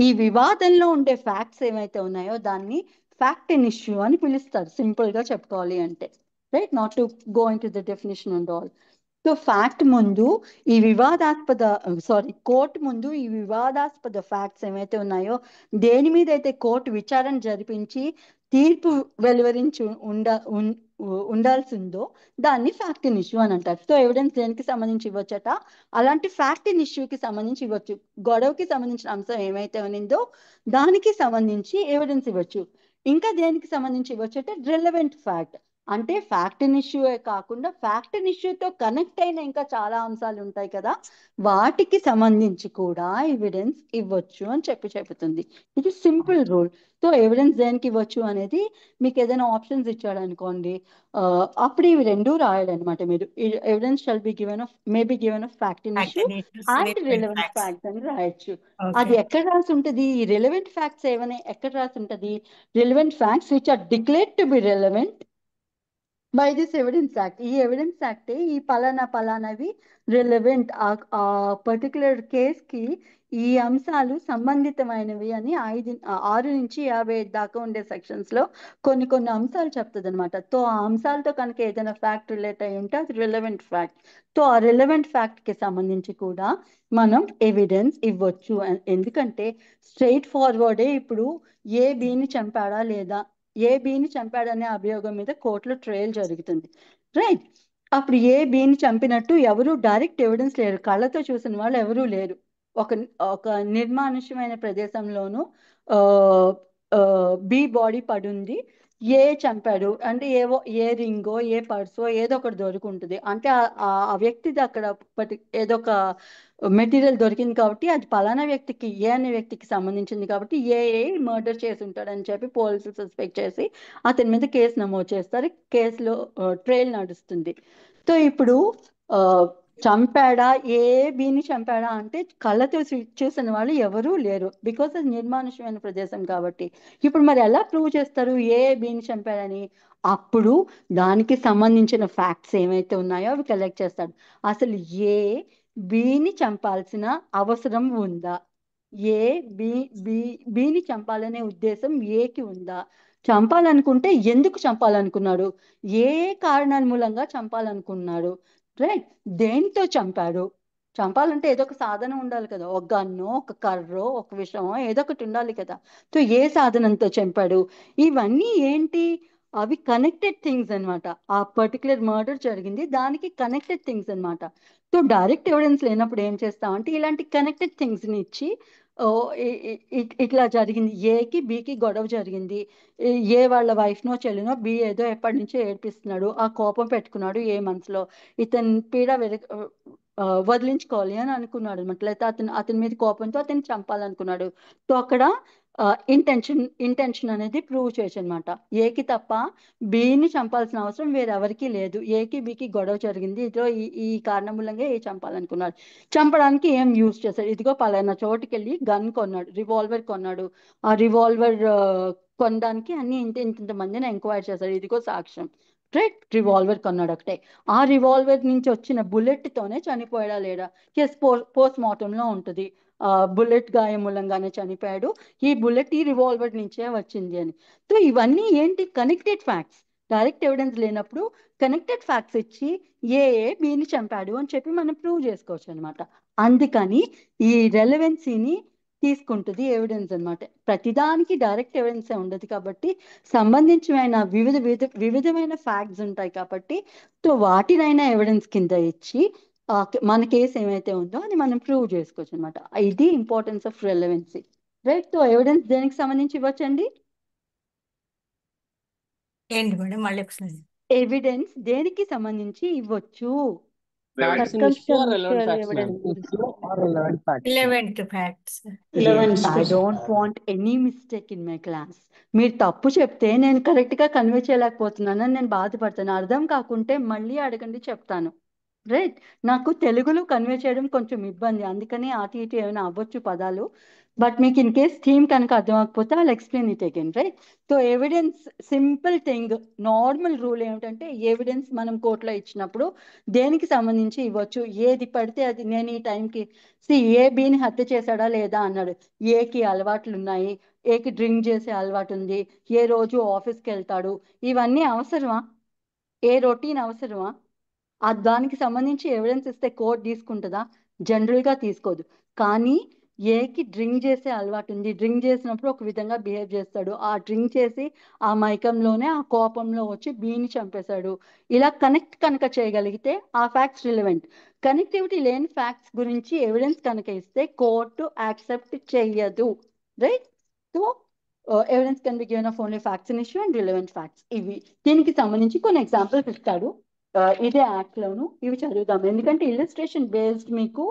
ఈ వివాదంలో ఉండే ఫ్యాక్ట్స్ ఏమైతే ఉన్నాయో దాన్ని ఫ్యాక్ట్ ఇన్ ఇష్యూ అని పిలుస్తారు, సింపుల్ గా చెప్పుకోవాలి అంటే. Right. Not to go in to the definition and all. So fact ముందు ఈ కోర్టు ముందు ఈ వివాదాస్పద ఫ్యాక్ట్స్ ఏమైతే ఉన్నాయో, దేని మీద అయితే కోర్టు విచారణ జరిపించి తీర్పు వెలువరించి ఉండాల్సిందో దాన్ని ఫ్యాక్ట్ ఇన్ ఇష్యూ అని అంటారు. సో ఎవిడెన్స్ దేనికి సంబంధించి ఇవ్వచ్చట? అలాంటి ఫ్యాక్ట్ ఇన్ ఇష్యూకి సంబంధించి ఇవ్వచ్చు. గొడవకి సంబంధించిన అంశం ఏమైతే ఉన్నిందో దానికి సంబంధించి ఎవిడెన్స్ ఇవ్వచ్చు. ఇంకా దేనికి సంబంధించి ఇవ్వచ్చు అంటే రిలవెంట్ ఫ్యాక్ట్. అంటే ఫ్యాక్ట్ ఇన్ ఇష్యూ కాకుండా ఫ్యాక్ట్ ఇన్ ఇష్యూతో కనెక్ట్ అయిన ఇంకా చాలా అంశాలు ఉంటాయి కదా, వాటికి సంబంధించి కూడా ఎవిడెన్స్ ఇవ్వచ్చు అని చెప్తుంది. ఇది సింపుల్ రూల్. సో ఎవిడెన్స్ దేనికి ఇవ్వచ్చు అనేది మీకు ఏదైనా ఆప్షన్స్ ఇచ్చాడు అనుకోండి, అప్పుడు ఇవి రెండు రాయాలన్నమాట. మీరు evidence shall be given of May be given of fact in fact issue in issues, and relevant relevant facts. Facts అని రాయొచ్చు. అది ఓకే. ఎక్కడ రాసి ఉంటుంది? ఈ రిలవెంట్ ఫ్యాక్ట్స్ ఏమని ఎక్కడ రాసి ఉంటుంది? Relevant facts which are declared to be relevant by this evidence act. ఈ ఎవిడెన్స్ యాక్టే ఈ పలానావి రిలవెంట్ ఆ పర్టికులర్ కేసుకి ఈ అంశాలు సంబంధితమైనవి అని 6 నుంచి 55 దాకా ఉండే సెక్షన్స్ లో కొన్ని కొన్ని అంశాలు చెప్తుంది అనమాట. సో ఆ అంశాలతో కనుక ఏదైనా ఫ్యాక్ట్ రిలేట్ అయి ఉంటే అది రిలవెంట్ ఫ్యాక్ట్. సో ఆ రిలవెంట్ ఫ్యాక్ట్ కి సంబంధించి కూడా మనం ఎవిడెన్స్ ఇవ్వచ్చు. ఎందుకంటే స్ట్రైట్ ఫార్వర్డే ఇప్పుడు ఏ బిని చంపాడా లేదా, ఏ బిని చంపాడనే అభియోగం మీద కోర్టులో ట్రయల్ జరుగుతుంది. రైట్. అప్పుడు ఏ బిని చంపినట్టు ఎవరు డైరెక్ట్ ఎవిడెన్స్ లేరు, కళ్ళతో చూసిన వాళ్ళు ఎవరూ లేరు. ఒక ఒక నిర్మానుష్యమైన ప్రదేశంలోనూ ఆ బి బాడీ పడుంది, ఏ చంపాడు అంటే ఏ రింగో ఏ పర్సో ఏదో ఒకటి దొరుకుంటుంది. అంటే ఆ వ్యక్తిది అక్కడ ఏదో ఒక మెటీరియల్ దొరికింది కాబట్టి అది పలానా వ్యక్తికి, ఏ అనే వ్యక్తికి సంబంధించింది కాబట్టి మర్డర్ చేసి ఉంటాడని చెప్పి పోలీసులు సస్పెక్ట్ చేసి అతని మీద కేసు నమోదు చేస్తారు. కేసులో ట్రయల్ నడుస్తుంది. సో ఇప్పుడు ఆ చంపాడా, ఏ బిని చంపాడా అంటే కళ్ళతో చూసిన వాళ్ళు ఎవరూ లేరు, బికాస్ అది నిర్మానుష్యమైన ప్రదేశం కాబట్టి. ఇప్పుడు మరి ఎలా ప్రూవ్ చేస్తారు ఏ బిని చంపాడని? అప్పుడు దానికి సంబంధించిన ఫ్యాక్ట్స్ ఏమైతే ఉన్నాయో అవి కలెక్ట్ చేస్తాడు. అసలు ఏ బిని చంపాల్సిన అవసరం ఉందా, ఏ బి బి బిని చంపాలనే ఉద్దేశం ఏకి ఉందా, చంపాలనుకుంటే ఎందుకు చంపాలనుకున్నాడు, ఏ కారణాల మూలంగా చంపాలనుకున్నాడు, రైట్, దేనితో చంపాడు. చంపాలంటే ఏదో ఒక సాధనం ఉండాలి కదా, ఒక గన్నో ఒక కర్రో ఒక విషమో ఏదో ఒకటి ఉండాలి కదా. సో ఏ సాధనంతో చంపాడు, ఇవన్నీ ఏంటి, అవి కనెక్టెడ్ థింగ్స్ అన్నమాట. ఆ పర్టికులర్ మర్డర్ జరిగింది దానికి కనెక్టెడ్ థింగ్స్ అన్నమాట. సో డైరెక్ట్ ఎవిడెన్స్ లేనప్పుడు ఏం చేస్తామంటే ఇలాంటి కనెక్టెడ్ థింగ్స్ ని ఇచ్చి, ఓ ఇట్లా జరిగింది, ఏకి బికి గొడవ జరిగింది, ఏ వాళ్ళ వైఫ్నో చెల్లినో బి ఏదో ఎప్పటి నుంచో ఏడ్పిస్తున్నాడు, ఆ కోపం పెట్టుకున్నాడు ఏ మనసులో, ఇతని పీడ వదిలించుకోవాలి అని అనుకున్నాడు అనమాట. లేకపోతే అతని మీద కోపంతో అతన్ని చంపాలనుకున్నాడు. సో అక్కడ ఇంటెన్షన్ అనేది ప్రూవ్ చేయొచ్చు అనమాట. ఏకి తప్ప బిని చంపాల్సిన అవసరం వేరెవరికి లేదు. ఏకి బికి గొడవ జరిగింది, ఇదిగో ఈ కారణం మూలంగా ఏ చంపాలనుకున్నాడు. చంపడానికి ఏం యూజ్ చేశాడు, ఇదిగో పలానా చోటుకి వెళ్ళి గన్ కొన్నాడు, రివాల్వర్ కొన్నాడు, ఆ రివాల్వర్ కొనడానికి అన్ని ఇంత మందిని ఎంక్వైరీ చేశాడు, ఇదిగో సాక్ష్యం. రైట్, రివాల్వర్ కొన్నాడు ఒకటే. ఆ రివాల్వర్ నుంచి వచ్చిన బుల్లెట్ తోనే చనిపోయాడా లేడా? ఎస్, పోస్ట్ మార్టంలో ఉంటుంది బుల్లెట్ గాయం మూలంగానే చనిపోయాడు, ఈ బుల్లెట్ ఈ రివాల్వర్ నుంచే వచ్చింది అని. సో ఇవన్నీ ఏంటి? Connected facts. డైరెక్ట్ ఎవిడెన్స్ లేనప్పుడు కనెక్టెడ్ ఫ్యాక్ట్స్ ఇచ్చి బిని చంపాడు అని చెప్పి మనం ప్రూవ్ చేసుకోవచ్చు అనమాట. అందుకని ఈ రెలవెన్సీని తీసుకుంటుంది ఎవిడెన్స్ అన్నమాట. ప్రతిదానికి డైరెక్ట్ ఎవిడెన్స్ ఉండదు కాబట్టి సంబంధించిన వివిధమైన ఫ్యాక్ట్స్ ఉంటాయి కాబట్టి సో వాటినైనా ఎవిడెన్స్ కింద ఇచ్చి మన కేసు ఏమైతే ఉందో అది మనం ప్రూవ్ చేసుకోవచ్చు అనమాట. ఇది importance of relevancy. Right, so evidence దేనికి సంబంధించి ఇవ్వచ్చండి? ఏంటి మేడం మళ్ళీ ఒకసారి? ఎవిడెన్స్ దేనికి సంబంధించి ఇవ్వచ్చు? Facts in issue or relevant Circumstantial facts madam. evidence. Issue or relevant facts. Relevant facts. I don't want any mistake in my class. మీరు తప్పు చెప్తే నేను కరెక్ట్గా కన్వే చేయలేకపోతున్నానని నేను బాధపడతాను. అర్థం కాకుంటే మళ్ళీ అడగండి, చెప్తాను. రైట్, నాకు తెలుగులో కన్వే చేయడం కొంచెం ఇబ్బంది, అందుకని అటు ఇటు ఏమైనా అవ్వచ్చు పదాలు. బట్ మీకు ఇన్ కేస్ థీమ్ కనుక అర్థం అవ్వకపోతే I'll explain it again. Right, so evidence simple thing, normal rule ఏమిటంటే ఎవిడెన్స్ మనం కోర్టులో ఇచ్చినప్పుడు దేనికి సంబంధించి ఇవ్వచ్చు? ఏది పడితే అది. నేను ఈ టైంకి బిని హత్య చేశాడా లేదా అన్నాడు. ఏకి అలవాట్లు ఉన్నాయి, ఏకి డ్రింక్ చేసే అలవాటు ఉంది, ఏ రోజు ఆఫీస్కి వెళ్తాడు, ఇవన్నీ అవసరమా? ఏ రొటీన్ అవసరమా? దానికి సంబంధించి ఎవిడెన్స్ ఇస్తే కోర్టు తీసుకుంటుందా? జనరల్గా తీసుకోదు. కానీ ఏకి డ్రింక్ చేసే అలవాటు ఉంది, డ్రింక్ చేసినప్పుడు ఒక విధంగా బిహేవ్ చేస్తాడు, ఆ డ్రింక్ చేసి ఆ మైకంలోనే ఆ కోపంలో వచ్చి బీని చంపేశాడు. ఇలా కనెక్ట్ కనుక చేయగలిగితే ఆ ఫ్యాక్ట్స్ రిలవెంట్. కనెక్టివిటీ లేని ఫ్యాక్ట్స్ గురించి ఎవిడెన్స్ కనుక ఇస్తే కోర్టు యాక్సెప్ట్ చెయ్యదు. Right, so evidence can be given of only facts in issue and relevant facts. ఇవి దీనికి సంబంధించి కొన్ని ఎగ్జాంపుల్స్ ఇస్తాడు ఇదే యాక్ట్ లోను. ఇవి చదువుదాం, ఎందుకంటే ఇల్లస్ట్రేషన్ బేస్డ్ మీకు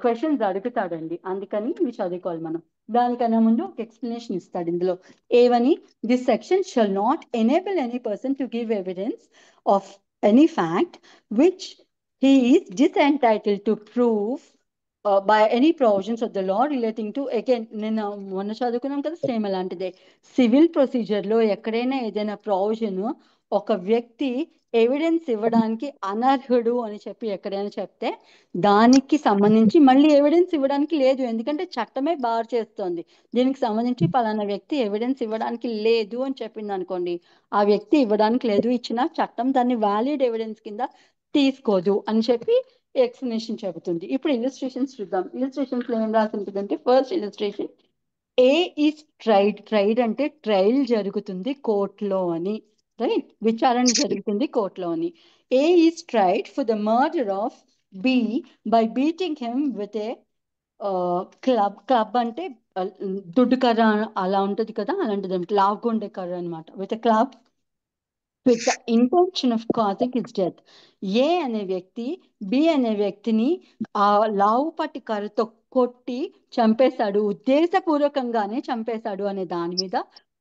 క్వశ్చన్స్ అడుగుతాడండి, అందుకని ఇవి చదువుకోవాలి మనం. దానికన్నా ముందు ఒక ఎక్స్ప్లెనేషన్ ఇస్తాడు ఇందులో. ఏవని? This section shall not enable any person to give evidence of any fact which he is disentitled to prove by any provisions of the law relating to, again నేను మొన్న చదువుకున్నాం కదా, సేమ్ అలాంటిదే. సివిల్ ప్రొసీజర్లో ఎక్కడైనా ఏదైనా ప్రొవిజన్ ఒక వ్యక్తి evidence ఇవ్వడానికి అనర్హుడు అని చెప్పి ఎక్కడైనా చెప్తే దానికి సంబంధించి మళ్ళీ ఎవిడెన్స్ ఇవ్వడానికి లేదు, ఎందుకంటే చట్టమే బార్ చేస్తోంది. దీనికి సంబంధించి పలానా వ్యక్తి ఎవిడెన్స్ ఇవ్వడానికి లేదు అని చెప్పింది అనుకోండి, ఆ వ్యక్తి ఇవ్వడానికి లేదు, ఇచ్చిన చట్టం దాన్ని వ్యాలిడ్ ఎవిడెన్స్ కింద తీసుకోదు అని చెప్పి ఎక్స్ప్లెనేషన్ చెబుతుంది. ఇప్పుడు ఇలిస్ట్రేషన్స్ చూద్దాం. ఇలిస్ట్రేషన్స్ లో ఏం రాసి ఉంటుందంటే, first illustration, A is tried అంటే ట్రయల్ జరుగుతుంది కోర్టులో అని. రైట్, విచారణ జరుగుతుంది కోర్టులో అని. A is tried for the murder of B by beating him with a club అంటే దుడ్డు కర్ర అలా ఉంటుంది కదా, అలాంటిది లాగుండే కర్ర అనమాట. With a club with the intention of causing his death. ఏ అనే వ్యక్తి బి అనే వ్యక్తిని ఆ లావుపాటి కర్రతో కొట్టి చంపేశాడు, ఉద్దేశపూర్వకంగానే చంపేశాడు అనే దాని మీద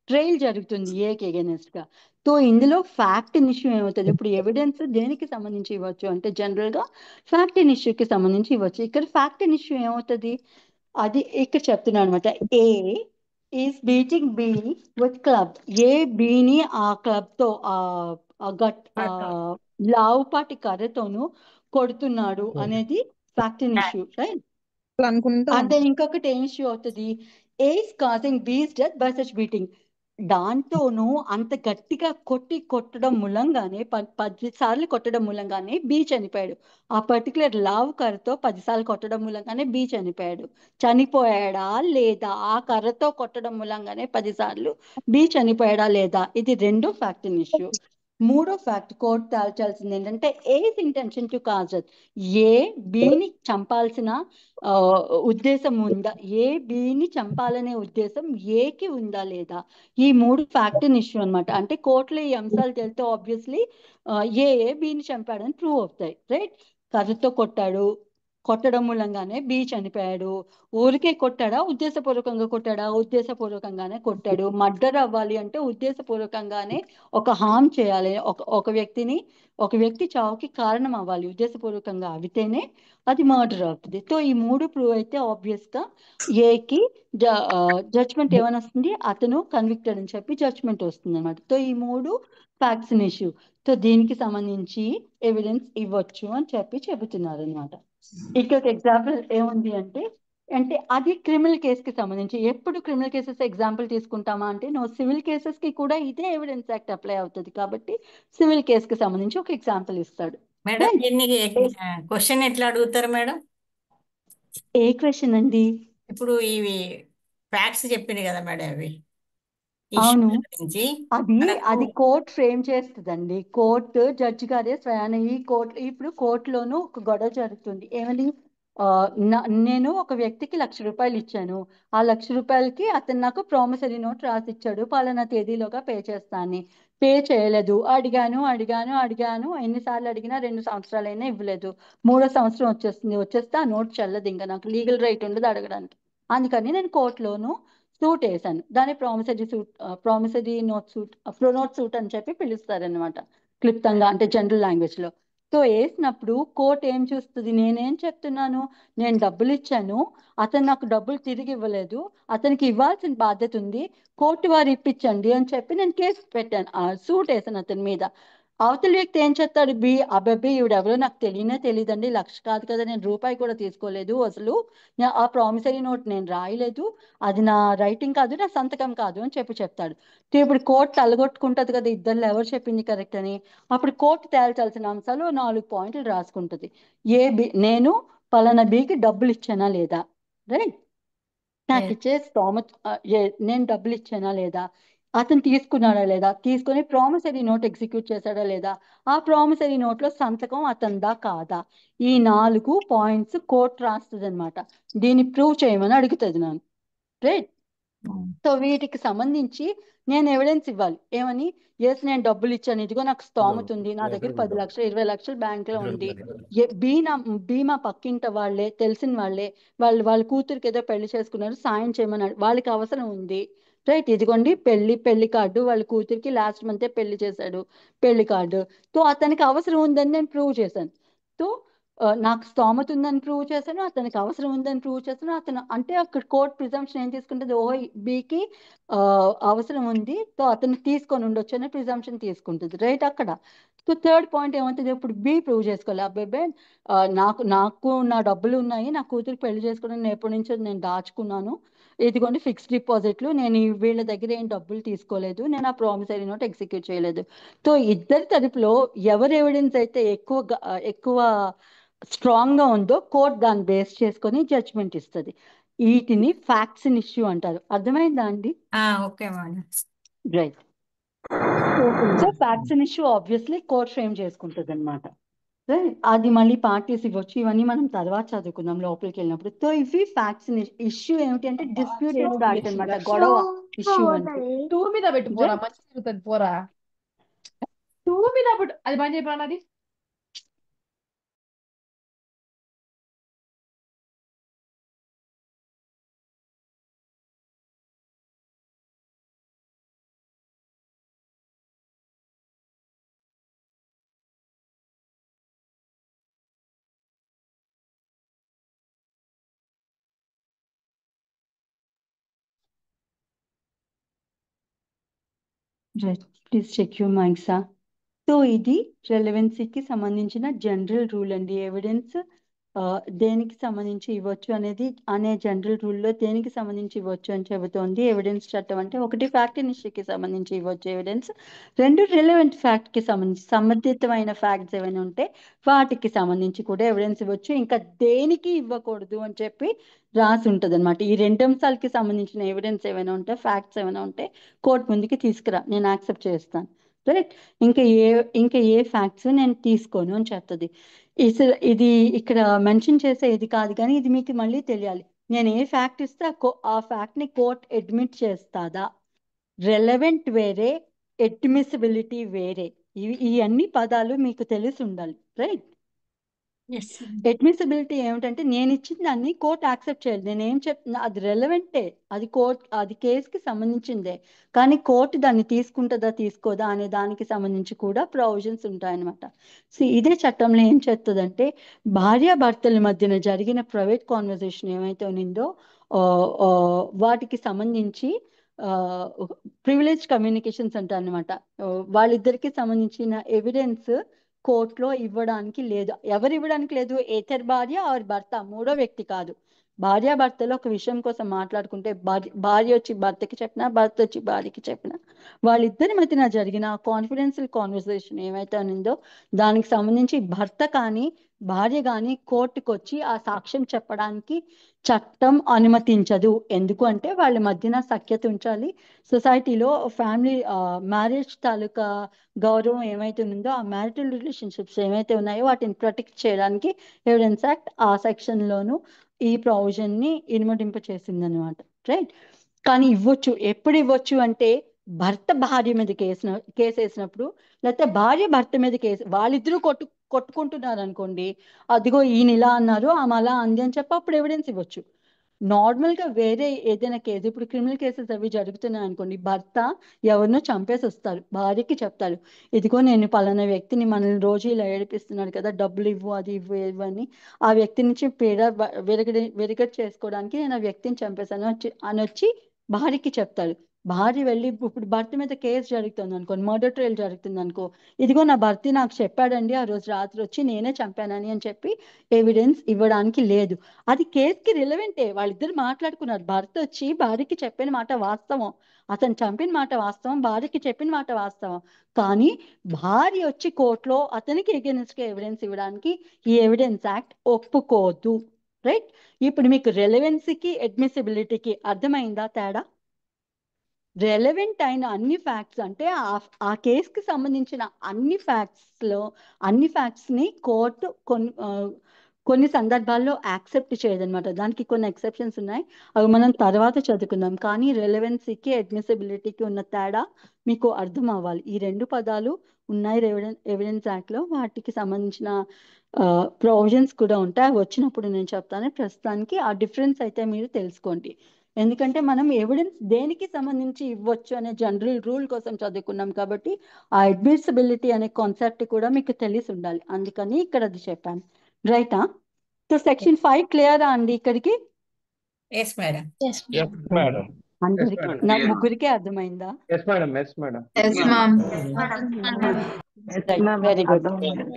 ట్రయల్ జరుగుతుంది ఏకి అగెనెస్ట్ గా. సో ఇందులో ఫ్యాక్ట్ ఇన్ ఇష్యూ ఏమవుతుంది? ఇప్పుడు ఎవిడెన్స్ దేనికి సంబంధించి ఇవ్వచ్చు అంటే జనరల్ గా ఫ్యాక్ట్ ఇన్ ఇష్యూకి సంబంధించి ఇవ్వచ్చు. ఇక్కడ ఫ్యాక్ట్ ఇన్ ఇష్యూ ఏమవుతుంది అది ఇక్కడ చెప్తున్నాను అనమాట. A is beating B with club. A బిని ఆ క్లబ్ తో లావుపాటి కర్రతోను కొడుతున్నాడు అనేది ఫ్యాక్ట్ ఇన్ ఇష్యూ. రైట్, అనుకుంటాం. అంటే ఇంకొకటి ఏం ఇష్యూ అవుతుంది? ఏస్ కాజింగ్ బీస్ డెత్ బై సచ్ బీటింగ్. దాంతోనూ అంత గట్టిగా కొట్టడం మూలంగానే 10 సార్లు కొట్టడం మూలంగానే బి చనిపోయాడు. ఆ పర్టికులర్ లావ్ కర్రతో 10 సార్లు కొట్టడం మూలంగానే బి చనిపోయాడు. చనిపోయాడా లేదా? ఆ కర్రతో కొట్టడం మూలంగానే 10 సార్లు బి చనిపోయాడా లేదా? ఇది రెండో ఫ్యాక్ట్ ఇన్ ఇష్యూ. మూడో ఫ్యాక్ట్ కోర్టు తేల్చాల్సింది ఏంటంటే ఏస్ ఇంటెన్షన్ టు కాజ్ డెత్. ఏ బిని చంపాల్సిన ఉద్దేశం ఉందా? ఏ బిని చంపాలనే ఉద్దేశం ఏకి ఉందా లేదా? ఈ మూడు ఫ్యాక్ట్ ఇన్ ఇష్యూ అనమాట. అంటే కోర్టులో ఈ అంశాలు తెలిస్తే ఆబ్వియస్లీ ఏ బిని చంపాడని ప్రూవ్ అవుతాయి. రైట్, కర్రతో కొట్టాడు, కొట్టడం మూలంగానే బి చనిపోయాడు. ఊరికే కొట్టాడా, ఉద్దేశపూర్వకంగా కొట్టాడా? ఉద్దేశపూర్వకంగానే కొట్టాడు. మర్డర్ అవ్వాలి అంటే ఉద్దేశపూర్వకంగానే ఒక హామ్ చేయాలి, ఒక వ్యక్తి చావుకి కారణం అవ్వాలి, ఉద్దేశపూర్వకంగా అవితేనే అది మర్డర్ అవుతుంది. సో ఈ మూడు ప్రూవ్ అయితే ఆబ్వియస్ గా ఏకి జడ్జ్మెంట్ ఏమని వస్తుంది, అతను కన్విక్టెడ్ అని చెప్పి జడ్జ్మెంట్ వస్తుంది అనమాట. సో ఈ మూడు ఫ్యాక్ట్స్ ఇష్యూ. సో దీనికి సంబంధించి ఎవిడెన్స్ ఇవ్వచ్చు అని చెప్పి చెబుతున్నారు అనమాట. ఇక్కడ ఒక ఎగ్జాంపుల్ ఏముంది అంటే అది క్రిమినల్ కేసుకి సంబంధించి. ఎప్పుడు క్రిమినల్ కేసెస్ ఎగ్జాంపుల్ తీసుకుంటామా అంటే, సివిల్ కేసెస్ కి కూడా ఇదే ఎవిడెన్స్ యాక్ట్ అప్లై అవుతుంది కాబట్టి సివిల్ కేసుకి సంబంధించి ఒక ఎగ్జాంపుల్ ఇస్తాడు. Madam Right? దీన్ని క్వశ్చన్ ఎట్లా అడుగుతారు మేడం? ఏ క్వశ్చన్ అండి? ఇప్పుడు ఇవి ఫ్యాక్ట్స్ చెప్పింది కదా మేడం, అవి అవును, ఇష్యూ గురించి అది మనకు కోర్ట్ ఫ్రేమ్ చేస్తుందండి. కోర్టు జడ్జి గారే స్వయాన ఇప్పుడు కోర్టులోనూ ఒక గొడవ జరుగుతుంది. ఏమని, నేను ఒక వ్యక్తికి ₹1,00,000 ఇచ్చాను. ఆ ₹1,00,000కి అతను నాకు ప్రామిసరీ నోట్ రాసి ఇచ్చాడు, పలానా తేదీలోగా పే చేస్తా అని. పే చేయలేదు. అడిగాను అడిగాను అడిగాను, ఎన్నిసార్లు అడిగినా 2 సంవత్సరాలైనా ఇవ్వలేదు. 3వ సంవత్సరం వచ్చేస్తే ఆ నోట్ చెల్లదు, ఇంకా నాకు లీగల్ రైట్ ఉండదు అడగడానికి. అందుకని నేను కోర్టులోను సూట్ వేసాను. దాన్ని ప్రామిసరీ నోట్ సూట్, ప్రొనోట్ సూట్ అని చెప్పి పిలుస్తారనమాట, క్లుప్తంగా అంటే జనరల్ లాంగ్వేజ్ లో. సో వేసినప్పుడు కోర్టు ఏం చూస్తుంది, నేనేం చెప్తున్నాను, నేను డబ్బులు ఇచ్చాను, అతను నాకు డబ్బులు తిరిగి ఇవ్వలేదు, అతనికి ఇవ్వాల్సిన బాధ్యత ఉంది, కోర్టు వారు ఇప్పించండి అని చెప్పి నేను కేసు పెట్టాను, సూట్ వేసాను అతని మీద. అవతల వ్యక్తి ఏం చేస్తాడు, అబ్బాయి ఈవిడెవరో నాకు తెలియదండి, 1,00,000 కాదు కదా, నేను రూపాయి కూడా తీసుకోలేదు, అసలు ఆ ప్రామిసరీ నోట్ నేను రాయలేదు, అది నా రైటింగ్ కాదు, నా సంతకం కాదు అని చెప్తాడు. ఇప్పుడు కోర్టు తలగొట్టుకుంటది కదా, ఇద్దరు ఎవరు చెప్పింది కరెక్ట్ అని. అప్పుడు కోర్టు తేల్చాల్సిన అంశాలు 4 పాయింట్లు రాసుకుంటది. నేను పలానా బికి డబ్బులు ఇచ్చానా లేదా, రైట్, నాకు ఇచ్చే స్తోమత, నేను డబ్బులు ఇచ్చానా లేదా, అతను తీసుకున్నాడా లేదా, తీసుకొని ప్రామిసరీ నోట్ ఎగ్జిక్యూట్ చేశాడా లేదా, ఆ ప్రామిసరీ నోట్ లో సంతకం అతందా కాదా, ఈ 4 పాయింట్స్ కోర్టు రాస్తుంది అనమాట. దీన్ని ప్రూవ్ చేయమని అడుగుతుంది నన్ను, రైట్. సో వీటికి సంబంధించి నేను ఎవిడెన్స్ ఇవ్వాలి, ఏమని, నేను డబ్బులు ఇచ్చాను, ఇదిగో నాకు స్తోమత ఉంది, నా దగ్గర 10 లక్షలు 20 లక్షలు బ్యాంక్ లో ఉంది. బీమా పక్కింట వాళ్ళే, తెలిసిన వాళ్ళే, వాళ్ళ కూతురికి ఏదో పెళ్లి చేసుకున్నారు, సాయం చేయమన్నాడు, వాళ్ళకి అవసరం ఉంది, రైట్, ఇదిగోండి పెళ్లి కార్డు, వాళ్ళ కూతురికి లాస్ట్ మంతే పెళ్లి చేశాడు, పెళ్లి కార్డు. సో అతనికి అవసరం ఉందని నేను ప్రూవ్ చేశాను. సో నాకు స్తోమత ఉందని ప్రూవ్ చేశాను, అతనికి అవసరం ఉందని ప్రూవ్ చేశాను. అతను అంటే అక్కడ కోర్ట్ ప్రిజంప్షన్ ఏం తీసుకుంటుంది, బికి అవసరం ఉంది, సో అతను తీసుకొని ఉండొచ్చు అనే ప్రిజంప్షన్ తీసుకుంటుంది, రైట్. అక్కడ సో థర్డ్ పాయింట్ ఏమవుతుంది, ఇప్పుడు బి ప్రూవ్ చేసుకోవాలి, అబ్బాయి నాకు నా డబ్బులు ఉన్నాయి, నా కూతురికి పెళ్లి చేసుకోవడం నేను ఎప్పటి నుంచో నేను దాచుకున్నాను, ఇదిగోండి ఫిక్స్డ్ డిపాజిట్లు, నేను వీళ్ళ దగ్గర ఏం డబ్బులు తీసుకోలేదు, నేను ఆ ప్రామిసరీ నోట్ ఎగ్జిక్యూట్ చేయలేదు. సో ఇద్దరి తరపులో ఎవరు ఎవిడెన్స్ అయితే ఎక్కువ స్ట్రాంగ్ గా ఉందో కోర్ట్ దాన్ని బేస్ చేసుకొని జడ్జ్మెంట్ ఇస్తుంది. వీటిని ఫ్యాక్ట్స్ ఇన్ ఇష్యూ అంటారు. అర్థమైందా అండి? Okay madam. Right. So facts in issue obviously court frame చేసుకుంటుంది అనమాట. అది మళ్ళీ పార్టీస్ ఇవ్వచ్చు, ఇవన్నీ మనం తర్వాత చదువుకుందాం లోపలికి వెళ్ళినప్పుడు. సో ఇవి ఫ్యాక్ట్స్ ఇన్ ఇష్యూ ఏమిటి అంటే డిస్ప్యూటెడ్ ఫ్యాక్ట్ అనమాట, గొడవ ఇష్యూ అంటే. టూ మీద పెట్టు పోరా, మంచి జరుగుతుంది పోరా. టూ మీద పెట్టు, అది బంద్ చేయబడి అది. ప్లీజ్ చెక్ యూర్ మైక్సా. సో ఇది రెలవెన్సీకి సంబంధించిన జనరల్ రూల్ అండి. ఎవిడెన్స్ దేనికి సంబంధించి ఇవ్వచ్చు అనే జనరల్ రూల్లో దేనికి సంబంధించి ఇవ్వచ్చు అని చెబుతోంది ఎవిడెన్స్ చట్టం. అంటే ఒకటి ఫ్యాక్ట్ ఇన్ ఇష్యూకి సంబంధించి ఇవ్వచ్చు ఎవిడెన్స్, 2 రిలవెంట్ ఫ్యాక్ట్కి సంబంధించి సంబంధితమైన ఫ్యాక్ట్స్ ఏమైనా ఉంటే వాటికి సంబంధించి కూడా ఎవిడెన్స్ ఇవ్వచ్చు. ఇంకా దేనికి ఇవ్వకూడదు అని చెప్పి రాసి ఉంటుంది అనమాట. ఈ 2 అంశాలకి సంబంధించిన ఎవిడెన్స్ ఏమైనా ఉంటే, ఫ్యాక్ట్స్ ఏమైనా ఉంటే కోర్టు ముందుకి తీసుకురా, నేను యాక్సెప్ట్ చేస్తాను, రైట్. ఇంకా ఏ ఫ్యాక్ట్స్ నేను తీసుకోను అని చెప్తుంది. ఇది ఇక్కడ మెన్షన్ చేసే ఇది కాదు, కానీ ఇది మీకు మళ్ళీ తెలియాలి. నేను ఏ ఫ్యాక్ట్ ఇస్తే ఆ ఫ్యాక్ట్ ని కోర్ట్ అడ్మిట్ చేస్తాదా, రెలవెంట్ వేరే, అడ్మిసిబిలిటీ వేరే, ఈ అన్ని పదాలు మీకు తెలిసి ఉండాలి, రైట్. ఎస్ అడ్మిసిబిలిటీ ఏమిటంటే నేను ఇచ్చిన దాన్ని కోర్టు యాక్సెప్ట్ చేయాలి. నేను ఏం చెప్తున్నా అది రెలవెంటే, అది అది కేసుకి సంబంధించిందే, కానీ కోర్టు దాన్ని తీసుకుంటుందా తీసుకోదా అనే దానికి సంబంధించి కూడా ప్రొవిజన్స్ ఉంటాయన్నమాట. సో ఇదే చట్టంలో ఏం చేస్తుందంటే భార్యాభర్తల మధ్యన జరిగిన ప్రైవేట్ కాన్వర్జేషన్ ఏమైతే ఉన్నిందో వాటికి సంబంధించి ప్రివిలేజ్ కమ్యూనికేషన్స్ అంటారు అనమాట. వాళ్ళిద్దరికి సంబంధించిన ఎవిడెన్స్ కోర్టులో ఇవ్వడానికి లేదు. ఎవరు ఇవ్వడానికి లేదు? ఏతర్ భార్య ఆర్ భర్త, మూడో వ్యక్తి కాదు. భార్యాభర్తలో ఒక విషయం కోసం మాట్లాడుకుంటే భార్య వచ్చి భర్తకి చెప్పినా, భర్త వచ్చి భార్యకి చెప్పినా, వాళ్ళిద్దరి మధ్యన జరిగిన కాన్ఫిడెన్షియల్ కాన్వర్సేషన్ ఏమైతే ఉందో దానికి సంబంధించి భర్త కానీ భార్య కానీ కోర్టుకు వచ్చి ఆ సాక్ష్యం చెప్పడానికి చట్టం అనుమతించదు. ఎందుకు అంటే వాళ్ళ మధ్యన సఖ్యత ఉంచాలి. సొసైటీలో ఫ్యామిలీ మ్యారేజ్ తాలూకా గౌరవం ఏమైతే ఉందో, ఆ మ్యారిటల్ రిలేషన్షిప్స్ ఏమైతే ఉన్నాయో వాటిని ప్రొటెక్ట్ చేయడానికి ఎవిడెన్స్ యాక్ట్ ఆ సెక్షన్లోను ఈ ప్రొవిజన్ని ఇనుమడింప చేసింది అనమాట. రైట్. కానీ ఇవ్వచ్చు. ఎప్పుడు ఇవ్వచ్చు అంటే భర్త భార్య మీద కేసు వేసినప్పుడు, లేకపోతే భార్య భర్త మీద కేసు, వాళ్ళిద్దరూ కొట్టుకుంటున్నారు అనుకోండి, అదిగో ఈయన ఇలా అన్నారు ఆమె అలా అంది అని చెప్పి అప్పుడు ఎవిడెన్స్ ఇవ్వచ్చు. నార్మల్గా వేరే ఏదైనా కేసు, ఇప్పుడు క్రిమినల్ కేసెస్ అవి జరుగుతున్నాయి అనుకోండి, భర్త ఎవరినో చంపేసి వస్తారు, భార్యకి చెప్తారు, ఇదిగో నేను పలానా వ్యక్తిని మనల్ని రోజు ఇలా ఏడిపిస్తున్నాడు కదా, డబ్బులు ఇవ్వు, అది ఇవ్వు ఇవ్వని, ఆ వ్యక్తి నుంచి విరగట్ చేసుకోవడానికి నేను ఆ వ్యక్తిని చంపేశాను అని వచ్చి భార్యకి చెప్తారు. భార్య వెళ్ళి ఇప్పుడు భర్త మీద కేసు జరుగుతుంది అనుకో, మర్డర్ ట్రయల్ జరుగుతుంది అనుకో, ఇదిగో నా భర్త నాకు చెప్పాడండి ఆ రోజు రాత్రి వచ్చి నేనే చంపానని అని చెప్పి ఎవిడెన్స్ ఇవ్వడానికి లేదు. అది కేసుకి రిలవెంటే. వాళ్ళిద్దరు మాట్లాడుకున్నారు. భర్త వచ్చి భార్యకి చెప్పిన మాట వాస్తవం, అతను చంపిన మాట వాస్తవం, భార్యకి చెప్పిన మాట వాస్తవం, కానీ భార్య వచ్చి కోర్టులో అతనికి ఎగెన్స్ట్ గా ఎవిడెన్స్ ఇవ్వడానికి ఈ ఎవిడెన్స్ యాక్ట్ ఒప్పుకోదు. రైట్. ఇప్పుడు మీకు రెలవెన్సీకి అడ్మిసిబిలిటీకి అర్థమైందా తేడా? రెలవెంట్ అయిన అన్ని ఫ్యాక్ట్స్ అంటే ఆ కేసుకి సంబంధించిన అన్ని ఫ్యాక్ట్స్ని కోర్టు కొన్ని సందర్భాల్లో యాక్సెప్ట్ చేయదన్నమాట. దానికి కొన్ని ఎక్సెప్షన్స్ ఉన్నాయి, అవి మనం తర్వాత చదువుకుందాం. కానీ రెలవెన్సీకి అడ్మిసిబిలిటీకి ఉన్న తేడా మీకు అర్థం అవ్వాలి. ఈ రెండు పదాలు ఉన్నాయి ఎవిడెన్స్ యాక్ట్లో, వాటికి సంబంధించిన ప్రొవిజన్స్ కూడా ఉంటాయి. అవి వచ్చినప్పుడు నేను చెప్తాను. ప్రస్తుతానికి ఆ డిఫరెన్స్ అయితే మీరు తెలుసుకోండి. ఎందుకంటే మనం ఎవిడెన్స్ దేనికి సంబంధించి ఇవ్వచ్చు అనే జనరల్ రూల్ కోసం చదువుకున్నాం కాబట్టి ఆ అడ్మిసిబిలిటీ అనే కాన్సెప్ట్ కూడా మీకు తెలిసి ఉండాలి, అందుకని ఇక్కడ అది చెప్పాను. రైటా? సో సెక్షన్ 5 క్లియరా అండి ఇక్కడికి? Yes madam. మేడం. అందరికి నా ముగ్గురికే అర్థమైందా? Yes madam. Yes madam. Very good.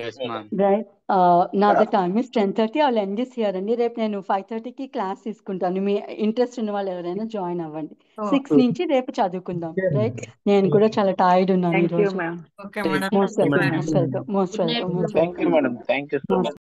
Yes, ma'am. Right. Now the time is 10:30. I will end this here అండి. రేపు నేను 5:30కి క్లాస్ తీసుకుంటాను. మీ ఇంట్రెస్ట్ ఉన్న వాళ్ళు ఎవరైనా జాయిన్ అవ్వండి. 6 నుంచి రేపు చదువుకుందాం. రైట్. నేను కూడా చాలా టైర్డ్ ఉన్నాను ఈరోజు. Okay madam. Most welcome. Thank you madam. Thank you so much.